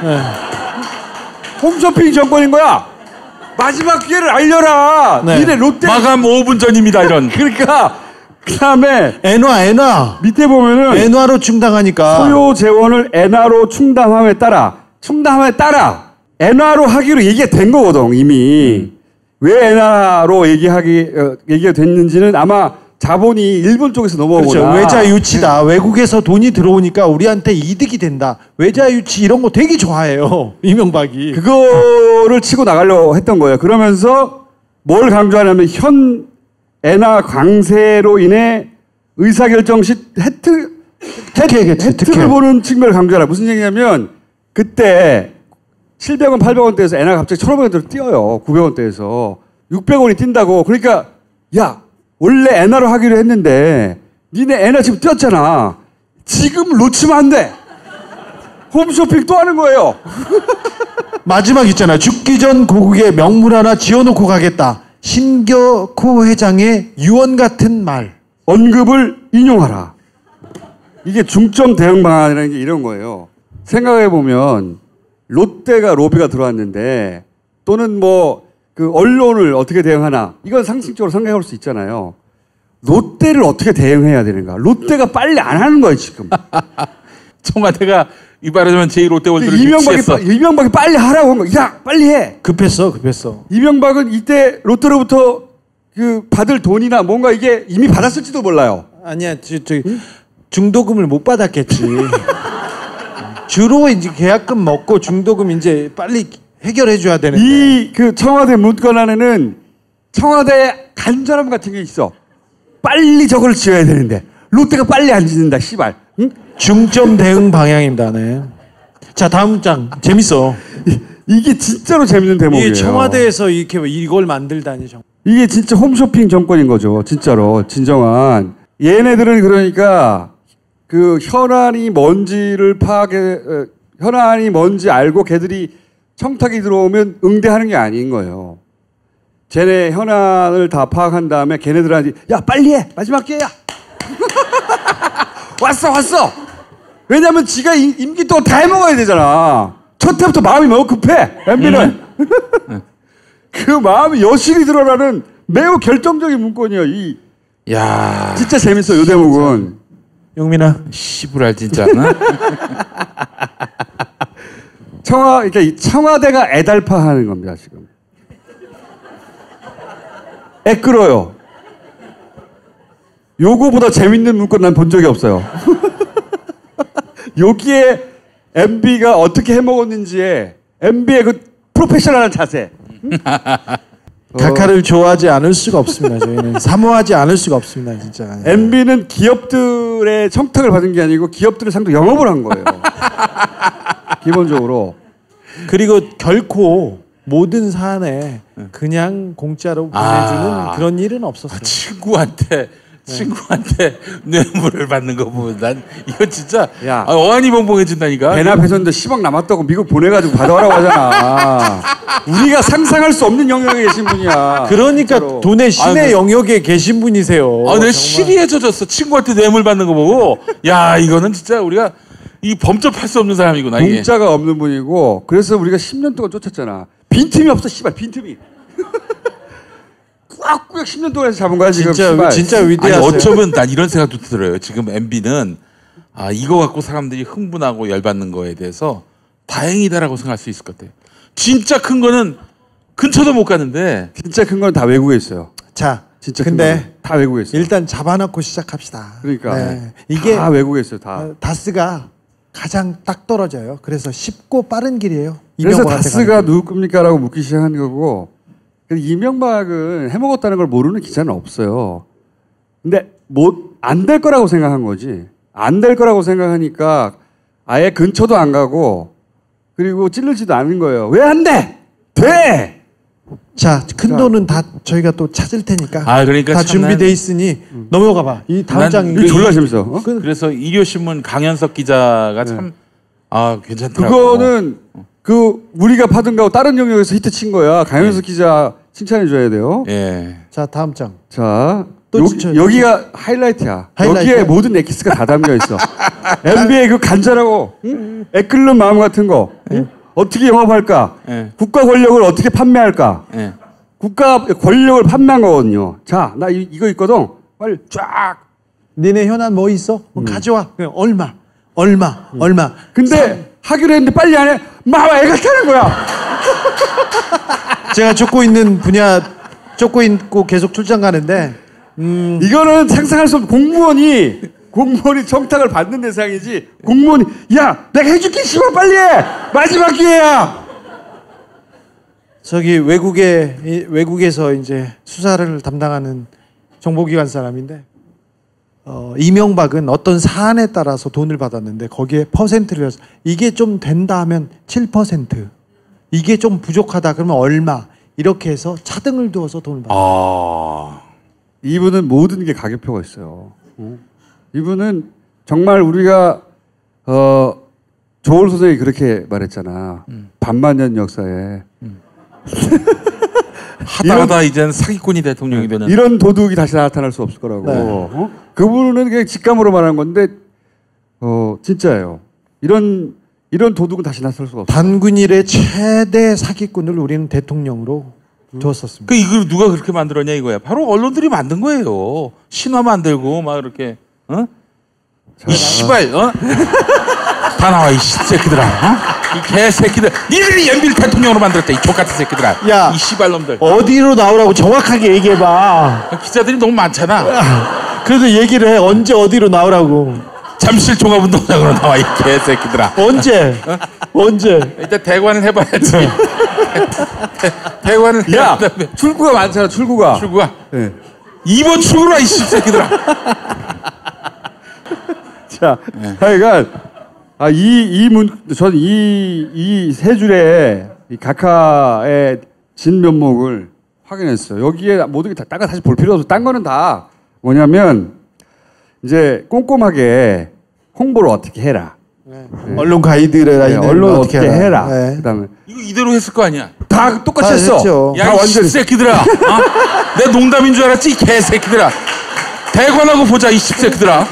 홈쇼핑 정권인 거야. 마지막 기회를 알려라. 네. 니네 롯데 마감 5분 전입니다. 이런. 그러니까 그다음에 엔화 밑에 보면은 엔화로 충당하니까 소요 재원을 엔화로 충당함에 따라 엔화로 하기로 얘기가 된 거거든 이미. 왜 엔화로 얘기가 됐는지는 아마 자본이 일본 쪽에서 넘어오거나. 그렇죠. 외자 유치다. 외국에서 돈이 들어오니까 우리한테 이득이 된다. 외자 유치 이런 거 되게 좋아해요. 이명박이. 그거를 치고 나가려고 했던 거예요. 그러면서 뭘 강조하냐면 현 엔화 강세로 인해 의사결정 시 혜택을 보는 측면을 강조하라. 무슨 얘기냐면 그때 700원, 800원대에서 엔화가 갑자기 1,500원대로 뛰어요. 900원대에서. 600원이 뛴다고. 그러니까 야 원래 엔화로 하기로 했는데 니네 엔화 지금 뛰었잖아. 지금 놓치면 안 돼. 홈쇼핑 또 하는 거예요. 마지막 있잖아. 죽기 전 고국에 명물 하나 지어놓고 가겠다. 신격호 회장의 유언 같은 말. 언급을 인용하라. 이게 중점 대응 방안이라는 게 이런 거예요. 생각해보면 롯데가 로비가 들어왔는데 또는 뭐 그 언론을 어떻게 대응하나 이건 상식적으로 생각할 수 있잖아요. 롯데를 어떻게 대응해야 되는가. 롯데가 빨리 안 하는 거예요 지금. 청와대가 이 말하자면 제1롯데월드를 이명박이 빨리 하라고 한 거. 야 빨리 해. 급했어. 이명박은 이때 롯데로부터 그 받을 돈이나 뭔가 이게 이미 받았을지도 몰라요. 아니야, 중도금을 못 받았겠지. 주로 이제 계약금 먹고 중도금 이제 빨리 해결해줘야 되는데. 이 그 청와대 문건안에는 청와대 간절함 같은 게 있어. 빨리 저걸 지어야 되는데 롯데가 빨리 안 짓는다. 씨발. 응? 중점 대응 방향입니다. 네. 자 다음 장 재밌어. 이게 진짜로 재밌는 대목이에요. 이게 청와대에서 이렇게 이걸 만들다니. 이게 진짜 홈쇼핑 정권인 거죠. 진짜로 진정한. 얘네들은 그러니까 그 현안이 뭔지를 현안이 뭔지 알고 걔들이 청탁이 들어오면 응대하는 게 아닌 거예요. 쟤네 현안을 다 파악한 다음에 걔네들한테 야 빨리 해. 마지막 기회야. 왔어. 왜냐면 지가 임기 동안 다 해먹어야 되잖아. 첫 해부터 마음이 너무 급해. MB는. 그 마음이 여실히 드러나는 매우 결정적인 문건이에요. 야, 진짜 재밌어 요 대목은. 영민아. 씨부랄 진짜. 그러니까 청와대가 애달파하는 겁니다 지금. 애끌어요. 요거보다 재밌는 문건 난 본 적이 없어요. 여기에 MB가 어떻게 해먹었는지에 MB의 그 프로페셔널한 자세. 각하를 좋아하지 않을 수가 없습니다. 저희는 사모하지 않을 수가 없습니다. 진짜. MB는 기업들의 청탁을 받은 게 아니고 기업들을 상대로 영업을 한 거예요. 기본적으로. 그리고 결코 모든 사안에 그냥 공짜로 보내주는 그런 일은 없었어요. 친구한테 뇌물을 받는 거 보면 난 이건 진짜 어안이 벙벙해진다니까. 배나 배선데 10억 남았다고 미국 보내가지고 받아오라고 하잖아. 우리가 상상할 수 없는 영역에 계신 분이야. 그러니까 진짜로. 돈의 신의 영역에 계신 분이세요. 내 시리에 젖었어. 친구한테 뇌물 받는 거 보고 야 이거는 진짜 우리가 이 범접할 수 없는 사람이구나. 이게. 공짜가 없는 분이고 그래서 우리가 10년 동안 쫓았잖아. 빈틈이 없어 씨발 빈틈이. 꾸역꾸역 10년 동안 해서 잡은 거야 지금. 진짜 위대하세요. 아니 어쩌면 난 이런 생각도 들어요. 지금 MB는 이거 갖고 사람들이 흥분하고 열받는 거에 대해서 다행이다라고 생각할 수 있을 것 같아요. 진짜 큰 거는 근처도 못 가는데. 진짜 큰 건 다 외국에 있어요. 자, 진짜 근데 다 외국에 있어요. 일단 잡아놓고 시작합시다. 그러니까 이게 다 외국에 있어요. 다. 다스가 가장 딱 떨어져요. 그래서 쉽고 빠른 길이에요. 그래서 다스가 누구 겁니까라고 묻기 시작한 거고. 이명박은 해먹었다는 걸 모르는 기자는 없어요. 근데 안 될 거라고 생각한 거지. 안 될 거라고 생각하니까 아예 근처도 안 가고 그리고 찔르지도 않은 거예요. 왜 안 돼? 돼! 자, 큰 돈은 다 저희가 또 찾을 테니까. 그러니까 다 준비돼 있으니 넘어가 봐. 이 다음 장이 졸라 재밌어. 그래서 일요신문 강현석 기자가 참 괜찮더라고. 그거는 우리가 파든 거하고 다른 영역에서 히트 친 거야. 강현석 기자 칭찬해 줘야 돼요. 예. 자, 다음 장. 자, 여기가 하이라이트야. 하이라이트? 여기에 모든 엑기스가 다 담겨 있어. MB의 그 간절하고 애끓는 마음 같은 거. 어떻게 영업할까? 국가 권력을 어떻게 판매할까? 국가 권력을 판매한 거거든요. 자, 나 이거 있거든. 빨리 쫙. 니네 현안 뭐 있어? 가져와. 그냥 얼마. 근데 하기로 했는데 빨리 안 해. 마마 애가 타는 거야. 제가 쫓고 있는 분야 쫓고 있고 계속 출장 가는데 이거는 상상할 수 없는 공무원이 청탁을 받는 대상이지. 공무원이 야 내가 해줄게 씨발 빨리 해. 마지막 기회야. 저기 외국에서 이제 수사를 담당하는 정보기관 사람인데 이명박은 어떤 사안에 따라서 돈을 받았는데 거기에 퍼센트를 해서 이게 좀 된다 하면 7%, 이게 좀 부족하다 그러면 얼마, 이렇게 해서 차등을 두어서 돈을 받았어요. 이분은 모든 게 가격표가 있어요. 이분은 정말 우리가 조올 선생이 그렇게 말했잖아. 반만년 역사에 하다하다 이제는 사기꾼이 대통령이 되는 이런 도둑이 다시 나타날 수 없을 거라고. 네. 그분은 그냥 직감으로 말한 건데 진짜예요. 이런 도둑은 다시 나타날 수가 없어요. 단군일의 최대 사기꾼을 우리는 대통령으로 두었었습니다. 그 이걸 누가 그렇게 만들었냐 이거야. 바로 언론들이 만든 거예요. 신화 만들고 막 이렇게 이 씨발 다 나와 이 새끼들아. 이 개새끼들. 니들이 연빌 대통령으로 만들었다. 이 족같은 새끼들아. 야, 이 씨발놈들. 어디로 나오라고 정확하게 얘기해봐. 기자들이 너무 많잖아. 그래도 얘기를 해. 언제 어디로 나오라고. 잠실 종합운동장으로 나와 이 개새끼들아. 언제? 언제? 일단 대관을 해봐야지. 대관을 야 출구가 많잖아. 출구가. 네. 2번 출구라 이 새끼들아. 자, 하여간 전 이 세 줄의 이 각하의 진면목을 확인했어요. 여기에 모든 게 다 다시 볼 필요 없어. 딴 거는 다 뭐냐면 이제 꼼꼼하게 홍보를 어떻게 해라. 언론 가이드라인을 언론 어떻게 해라. 네. 그다음에 이거 이대로 했을 거 아니야. 다 똑같이 했어. 했죠. 야, 이 완전히. 새끼들아. 내 농담인 줄 알았지 이 개새끼들아. 대관하고 보자 이 새끼들아.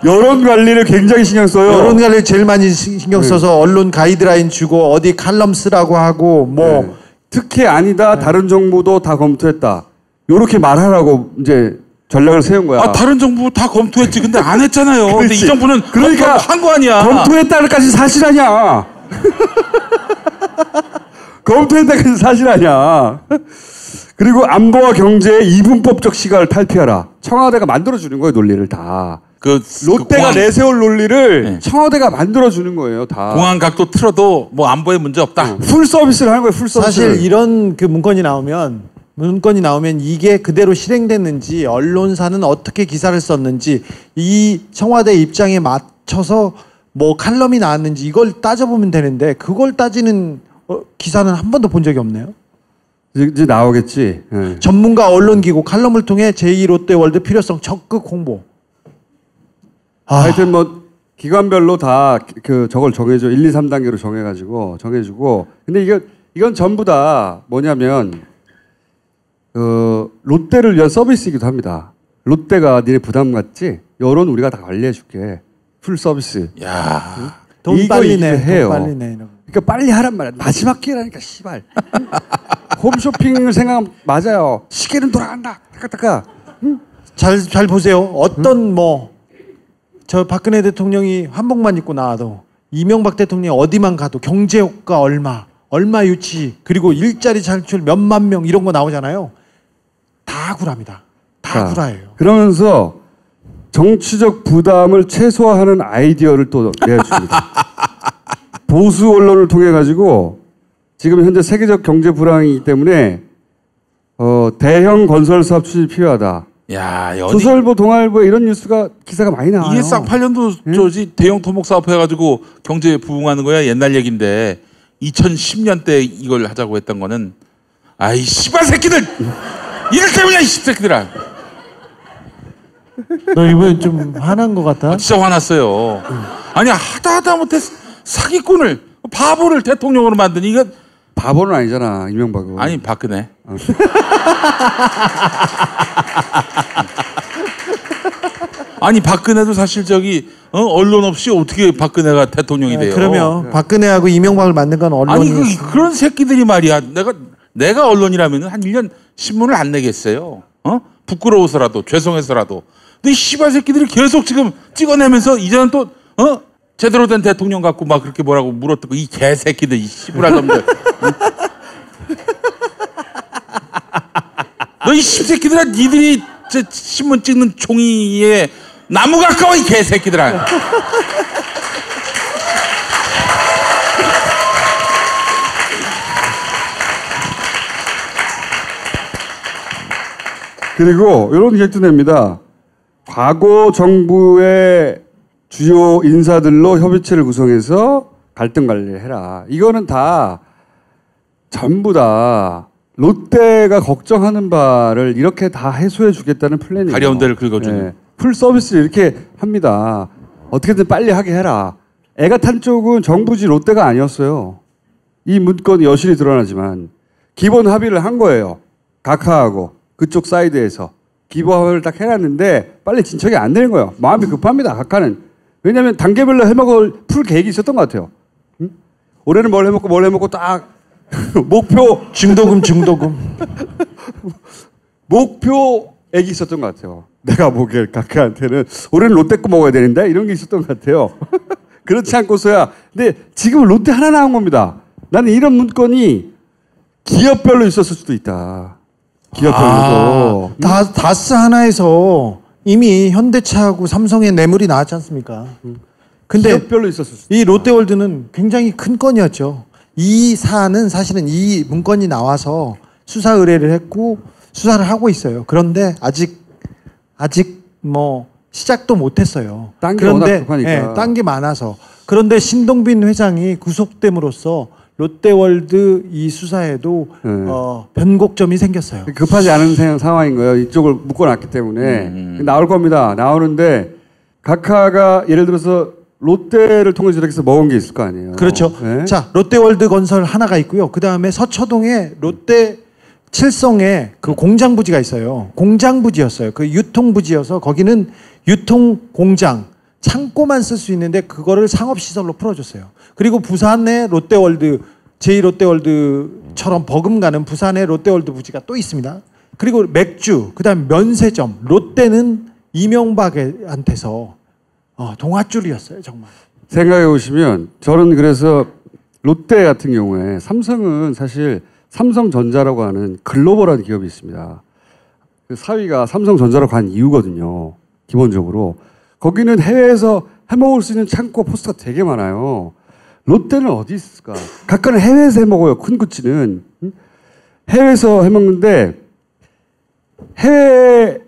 여론 관리를 굉장히 신경 써요. 여론 관리를 제일 많이 신경 써서 언론 가이드라인 주고 어디 칼럼 쓰라고 하고 뭐 특혜 아니다. 다른 정보도 다 검토했다. 요렇게 말하라고 이제 전략을 세운 거야. 다른 정부 다 검토했지. 근데 안 했잖아요. 근데 이 정부는 그러니까 한 거 아니야. 검토했다는까지 사실 아니야. 검토했다까지 사실 아니야. 그리고 안보와 경제의 이분법적 시각을 탈피하라. 청와대가 만들어주는 거예요, 논리를 다. 롯데가 내세울 논리를 청와대가 만들어주는 거예요, 다. 공항 각도 틀어도 뭐 안보에 문제 없다. 풀 서비스를 하는 거예요, 풀 서비스. 사실 이런 그 문건이 나오면 이게 그대로 실행됐는지, 언론사는 어떻게 기사를 썼는지, 이 청와대 입장에 맞춰서 뭐 칼럼이 나왔는지 이걸 따져보면 되는데 그걸 따지는 기사는 한 번도 본 적이 없네요. 이제 나오겠지. 네. 전문가 언론기고 칼럼을 통해 제2롯데월드 필요성 적극 홍보. 하여튼 뭐 기관별로 다 저걸 정해줘. 1, 2, 3단계로 정해주고. 근데 이건 전부 다 뭐냐면 롯데를 위한 서비스이기도 합니다. 롯데가 니네 부담 갖지? 여론 우리가 다 관리해줄게. 풀 서비스. 야, 돈 빨리네. 해요. 돈 빨리네. 그러니까 빨리 하란 말이야. 마지막 기회라니까 씨발. 홈쇼핑을 생각하면 맞아요. 시계는 돌아간다. 따까따까. 응? 잘 보세요. 어떤 저 박근혜 대통령이 한복만 입고 나와도 이명박 대통령이 어디만 가도 경제 효과 얼마 유치, 그리고 일자리 창출 몇만 명 이런 거 나오잖아요. 다 구랍니다. 다 구라예요. 그러면서 정치적 부담을 최소화하는 아이디어를 또 내줍니다. 보수 언론을 통해 가지고 지금 현재 세계적 경제 불황이기 때문에 대형 건설 사업 추진이 필요하다. 야, 조선일보, 동아일보 이런 기사가 많이 나와요. 이게 쌍팔년도 저지 대형 토목 사업 해가지고 경제 부흥하는 거야. 옛날 얘긴데 2010년 때 이걸 하자고 했던 거는 아이 씨발 새끼들 이럴 때문이야 이 새끼들아. 너 이번에 좀 화난 것 같아? 진짜 화났어요. 아니 하다 못해 사기꾼을 바보를 대통령으로 만드니 이거 바보는 아니잖아 이명박은. 아니 박근혜. 아니 박근혜도 사실 저기 언론 없이 어떻게 박근혜가 대통령이 돼요? 그러면 박근혜하고 이명박을 만든 건 언론이. 아니 그런 새끼들이 말이야. 내가 언론이라면 한 1년 신문을 안 내겠어요. 부끄러워서라도 죄송해서라도. 근데 이 씨발 새끼들이 계속 지금 찍어내면서 이제는 또 제대로 된 대통령 갖고 막 그렇게 뭐라고 물어뜯고 이 개새끼들 이 씨부랄 놈들. 너 이 씨새끼들아 니들이 저 신문 찍는 종이에 나무 가까워 이 개새끼들아. 그리고 이런 얘기도 냅니다. 과거 정부의 주요 인사들로 협의체를 구성해서 갈등 관리를 해라. 이거는 다 전부 다 롯데가 걱정하는 바를 이렇게 다 해소해 주겠다는 플랜이에요. 가려운 데를 긁어주는. 네. 풀 서비스를 이렇게 합니다. 어떻게든 빨리 하게 해라. 애가 탄 쪽은 정부지 롯데가 아니었어요. 이 문건이 여실히 드러나지만 기본 합의를 한 거예요. 각하하고 그쪽 사이드에서 기본 합의를 딱 해놨는데 빨리 진척이 안 되는 거예요. 마음이 급합니다. 각하는. 왜냐하면 단계별로 해먹을 풀 계획이 있었던 것 같아요. 응? 올해는 뭘 해먹고 딱 목표 중도금 목표액이 있었던 것 같아요. 내가 보기에 각하한테는 올해는 롯데 거 먹어야 되는데 이런 게 있었던 것 같아요. 그렇지 않고서야. 근데 지금은 롯데 하나 나온 겁니다. 나는 이런 문건이 기업별로 있었을 수도 있다. 기업별로도. 다스 하나에서 이미 현대차하고 삼성의 뇌물이 나왔지 않습니까? 근데 기업별로 있었을 수도 이 롯데월드는 굉장히 큰 건이었죠. 이 사안은 사실은 이 문건이 나와서 수사 의뢰를 했고 수사를 하고 있어요. 그런데 아직 뭐 시작도 못했어요. 그런데 딴 게 많아서. 그런데 신동빈 회장이 구속됨으로써 롯데월드 이 수사에도 변곡점이 생겼어요. 급하지 않은 상황인 거예요. 이쪽을 묶어놨기 때문에 나올 겁니다. 나오는데 각하가 예를 들어서 롯데를 통해서 이렇게 해서 먹은 게 있을 거 아니에요. 그렇죠. 네? 자, 롯데월드 건설 하나가 있고요. 그 다음에 서초동에 롯데 칠성에 그 공장 부지가 있어요. 공장 부지였어요. 그 유통 부지여서 거기는 유통 공장, 창고만 쓸 수 있는데 그거를 상업시설로 풀어줬어요. 그리고 부산에 롯데월드, 제2롯데월드처럼 버금가는 부산에 롯데월드 부지가 또 있습니다. 그리고 맥주, 그 다음에 면세점. 롯데는 이명박한테서 동아줄이었어요, 정말. 생각해 보시면 저는 그래서 롯데 같은 경우에 삼성은 사실 삼성전자라고 하는 글로벌한 기업이 있습니다. 그 사위가 삼성전자로 간 이유거든요. 기본적으로. 거기는 해외에서 해먹을 수 있는 창고 포스터가 되게 많아요. 롯데는 어디 있을까? 각각은 해외에서 해먹어요. 큰 구찌는. 해외에서 해먹는데 해외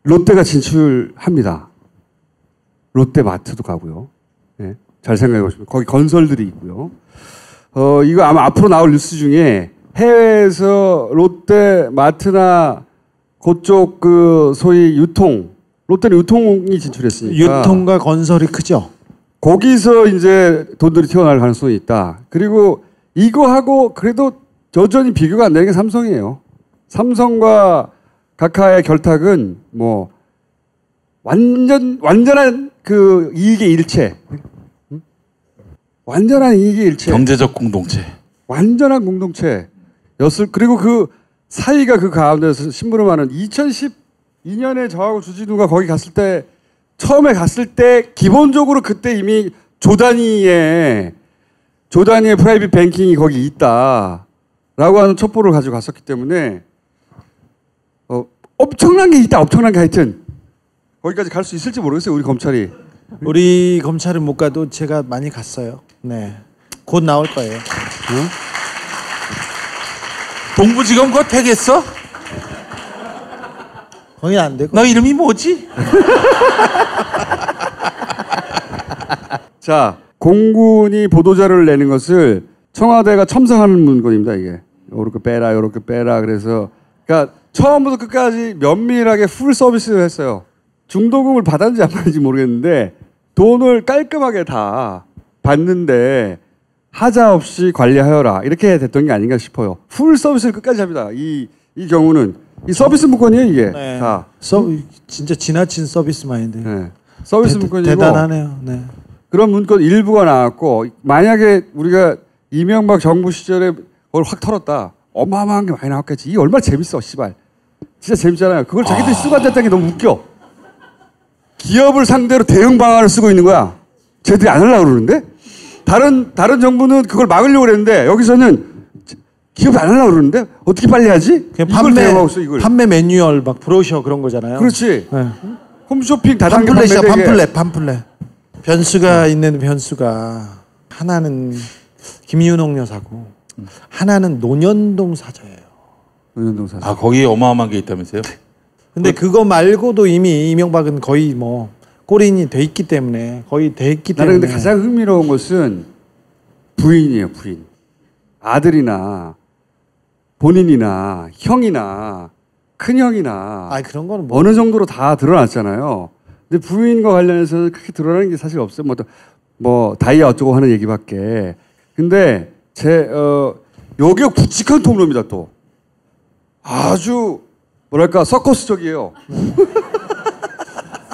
롯데가 진출합니다. 롯데마트도 가고요. 네. 잘 생각해 보시면 거기 건설들이 있고요. 이거 아마 앞으로 나올 뉴스 중에 해외에서 롯데마트나 그쪽 그 소위 롯데는 유통이 진출했으니까 유통과 건설이 크죠. 거기서 이제 돈들이 튀어나올 가능성이 있다. 그리고 이거하고 그래도 여전히 비교가 안 되는 게 삼성이에요. 삼성과 각하의 결탁은 뭐 완전한 그 이익의 일체. 완전한 이익의 일체. 경제적 공동체. 완전한 공동체였을. 그리고 그 사이가 그 가운데서 심부름하는 2012년에 저하고 주진우가 거기 처음에 갔을 때 기본적으로 그때 이미 조단위의 프라이빗 뱅킹이 거기 있다라고 하는 첩보를 가지고 갔었기 때문에 엄청난 게 하여튼 거기까지 갈 수 있을지 모르겠어요. 우리 검찰은 못 가도 제가 많이 갔어요. 네, 곧 나올 거예요. 동부지검 그거 되겠어? 거기 안 되고. 너 이름이 뭐지? 자, 공군이 보도자료를 내는 것을 청와대가 첨삭하는 문건입니다. 이게 요렇게 빼라. 그래서 그러니까 처음부터 끝까지 면밀하게 풀 서비스를 했어요. 중도금을 받았는지 안 받았는지 모르겠는데 돈을 깔끔하게 다 받는데 하자 없이 관리하여라 이렇게 됐던 게 아닌가 싶어요. 풀 서비스를 끝까지 합니다. 이 경우는 이 서비스 문건이에요 이게. 네. 다. 진짜 지나친 서비스 마인드. 네. 서비스 문건이고 대단하네요. 네. 그런 문건 일부가 나왔고 만약에 우리가 이명박 정부 시절에 그걸 확 털었다. 어마어마한 게 많이 나왔겠지. 이게 얼마나 재밌어 씨발. 진짜 재밌잖아요. 그걸 자기들이 쓰고 앉았다는 게 너무 웃겨. 기업을 상대로 대응 방안을 쓰고 있는 거야. 쟤들이 안 하려고 그러는데? 다른 정부는 그걸 막으려고 그랬는데 여기서는 기업이 안 하려고 그러는데 어떻게 빨리 하지? 이걸 대응하고 있어 이걸. 판매 매뉴얼 막 브로셔 그런 거잖아요. 그렇지. 네. 홈쇼핑 다단계 판플렛이야 판플렛. 변수가 있는 변수가 하나는 김윤옥 여사고 하나는 논현동 사저예요. 논현동 사저. 아 거기에 어마어마한 게 있다면서요? 근데 그거 말고도 이미 이명박은 거의 뭐 꼬린이 돼 있기 때문에 거의 돼 있기 때문에. 나는 근데 가장 흥미로운 것은 부인이에요 부인. 아들이나 본인이나 형이나 큰형이나 그런 거는 어느 정도로 다 드러났잖아요. 근데 부인과 관련해서는 크게 드러나는 게 사실 없어요. 뭐 다이아 어쩌고 하는 얘기밖에. 근데 여기가 굵직한 통로입니다 또. 아주 뭐랄까 서커스적이에요.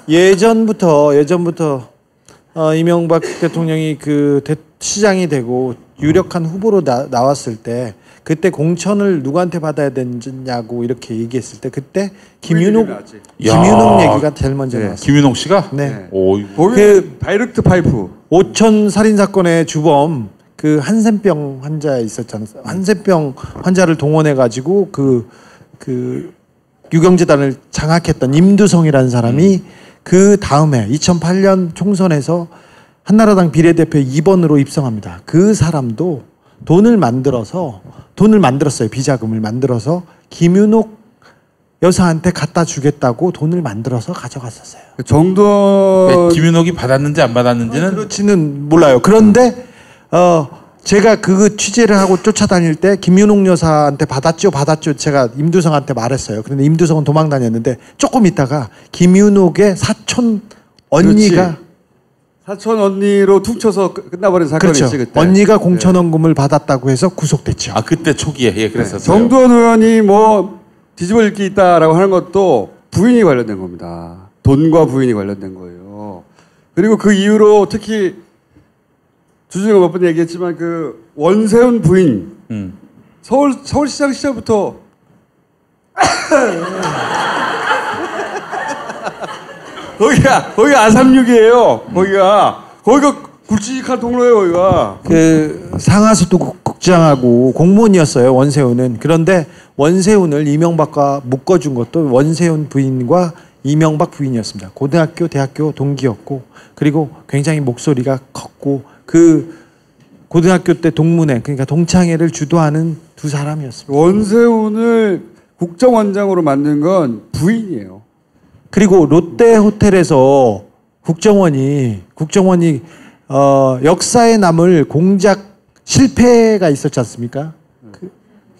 예전부터 이명박 대통령이 그 시장이 되고 유력한 후보로 나왔을 때 그때 공천을 누구한테 받아야 되냐고 이렇게 얘기했을 때 그때 김윤옥 얘기가 제일 먼저 나왔어요. 김윤옥 씨가? 네. 그 다이렉트 파이프. 오천 살인 사건의 주범 그 한센병 환자 있었잖아요. 한센병 환자를 동원해 가지고 그 유경재단을 장악했던 임두성이라는 사람이 그 다음에 2008년 총선에서 한나라당 비례대표 2번으로 입성합니다. 그 사람도 돈을 만들었어요. 비자금을 만들어서 김윤옥 여사한테 갖다 주겠다고 돈을 만들어서 가져갔었어요. 정도 김윤옥이 받았는지 안 받았는지는 그렇지는 몰라요. 그런데 제가 그 취재를 하고 쫓아다닐 때 김윤옥 여사한테 받았죠. 제가 임두성한테 말했어요. 그런데 임두성은 도망 다녔는데 조금 있다가 김윤옥의 사촌 언니가 사촌 언니로 퉁쳐서 끝나버린 사건이었지 그렇죠. 그때. 언니가 공천원금을 받았다고 해서 구속됐죠. 아 그때 초기에 그랬었어요. 정두원 의원이 뭐 뒤집어 읽기 있다라고 하는 것도 부인이 관련된 겁니다. 돈과 부인이 관련된 거예요. 그리고 그 이후로 특히 주중에 몇 번 얘기했지만 그 원세훈 부인 서울시장 시절부터 거기가 아삼육이에요. 거기가 굵직한 통로예요. 거기가 그 상하수도 국장하고 공무원이었어요. 원세훈은. 그런데 원세훈을 이명박과 묶어준 것도 원세훈 부인과 이명박 부인이었습니다. 고등학교, 대학교 동기였고 그리고 굉장히 목소리가 컸고 그 고등학교 때 동문회 그러니까 동창회를 주도하는 두 사람이었습니다. 원세훈을 국정원장으로 만든 건 부인이에요. 그리고 롯데 호텔에서 국정원이 역사에 남을 공작 실패가 있었지 않습니까?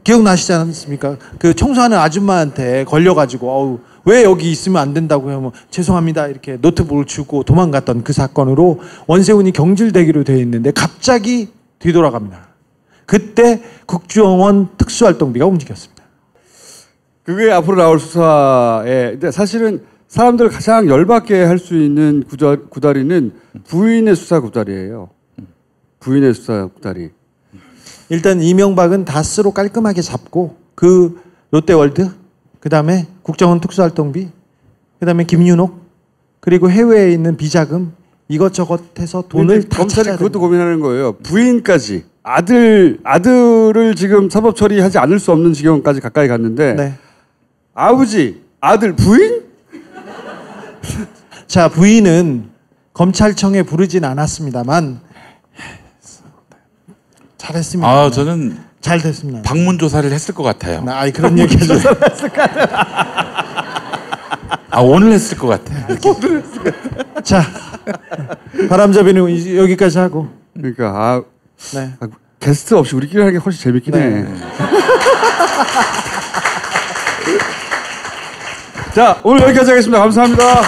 기억나시지 않습니까? 그 청소하는 아줌마한테 걸려가지고 왜 여기 있으면 안 된다고 하면 죄송합니다 이렇게 노트북을 주고 도망갔던 그 사건으로 원세훈이 경질되기로 되어 있는데 갑자기 뒤돌아갑니다. 그때 국정원 특수활동비가 움직였습니다. 그게 앞으로 나올 수사에 근데 사실은 사람들 가장 열받게 할 수 있는 구다리는 부인의 수사 구다리예요. 부인의 수사 구다리. 일단 이명박은 다스로 깔끔하게 잡고 그 롯데월드 그다음에 국정원 특수활동비 그다음에 김윤옥 그리고 해외에 있는 비자금 이것저것 해서 돈을 다 검찰이 그것도 고민하는 거예요. 부인까지 아들을 지금 사법 처리하지 않을 수 없는 지경까지 가까이 갔는데 네. 아버지 아들 부인? 자 부인은 검찰청에 부르진 않았습니다만 잘했습니다. 아 저는 잘 됐습니다. 방문 조사를 했을 것 같아요. 그런 얘기 하죠. 오늘 했을 것 같아. 자 바람잡이는 여기까지 하고. 그러니까 네. 게스트 없이 우리끼리 하는 게 훨씬 재밌긴 해. 자 오늘 여기까지 하겠습니다. 감사합니다.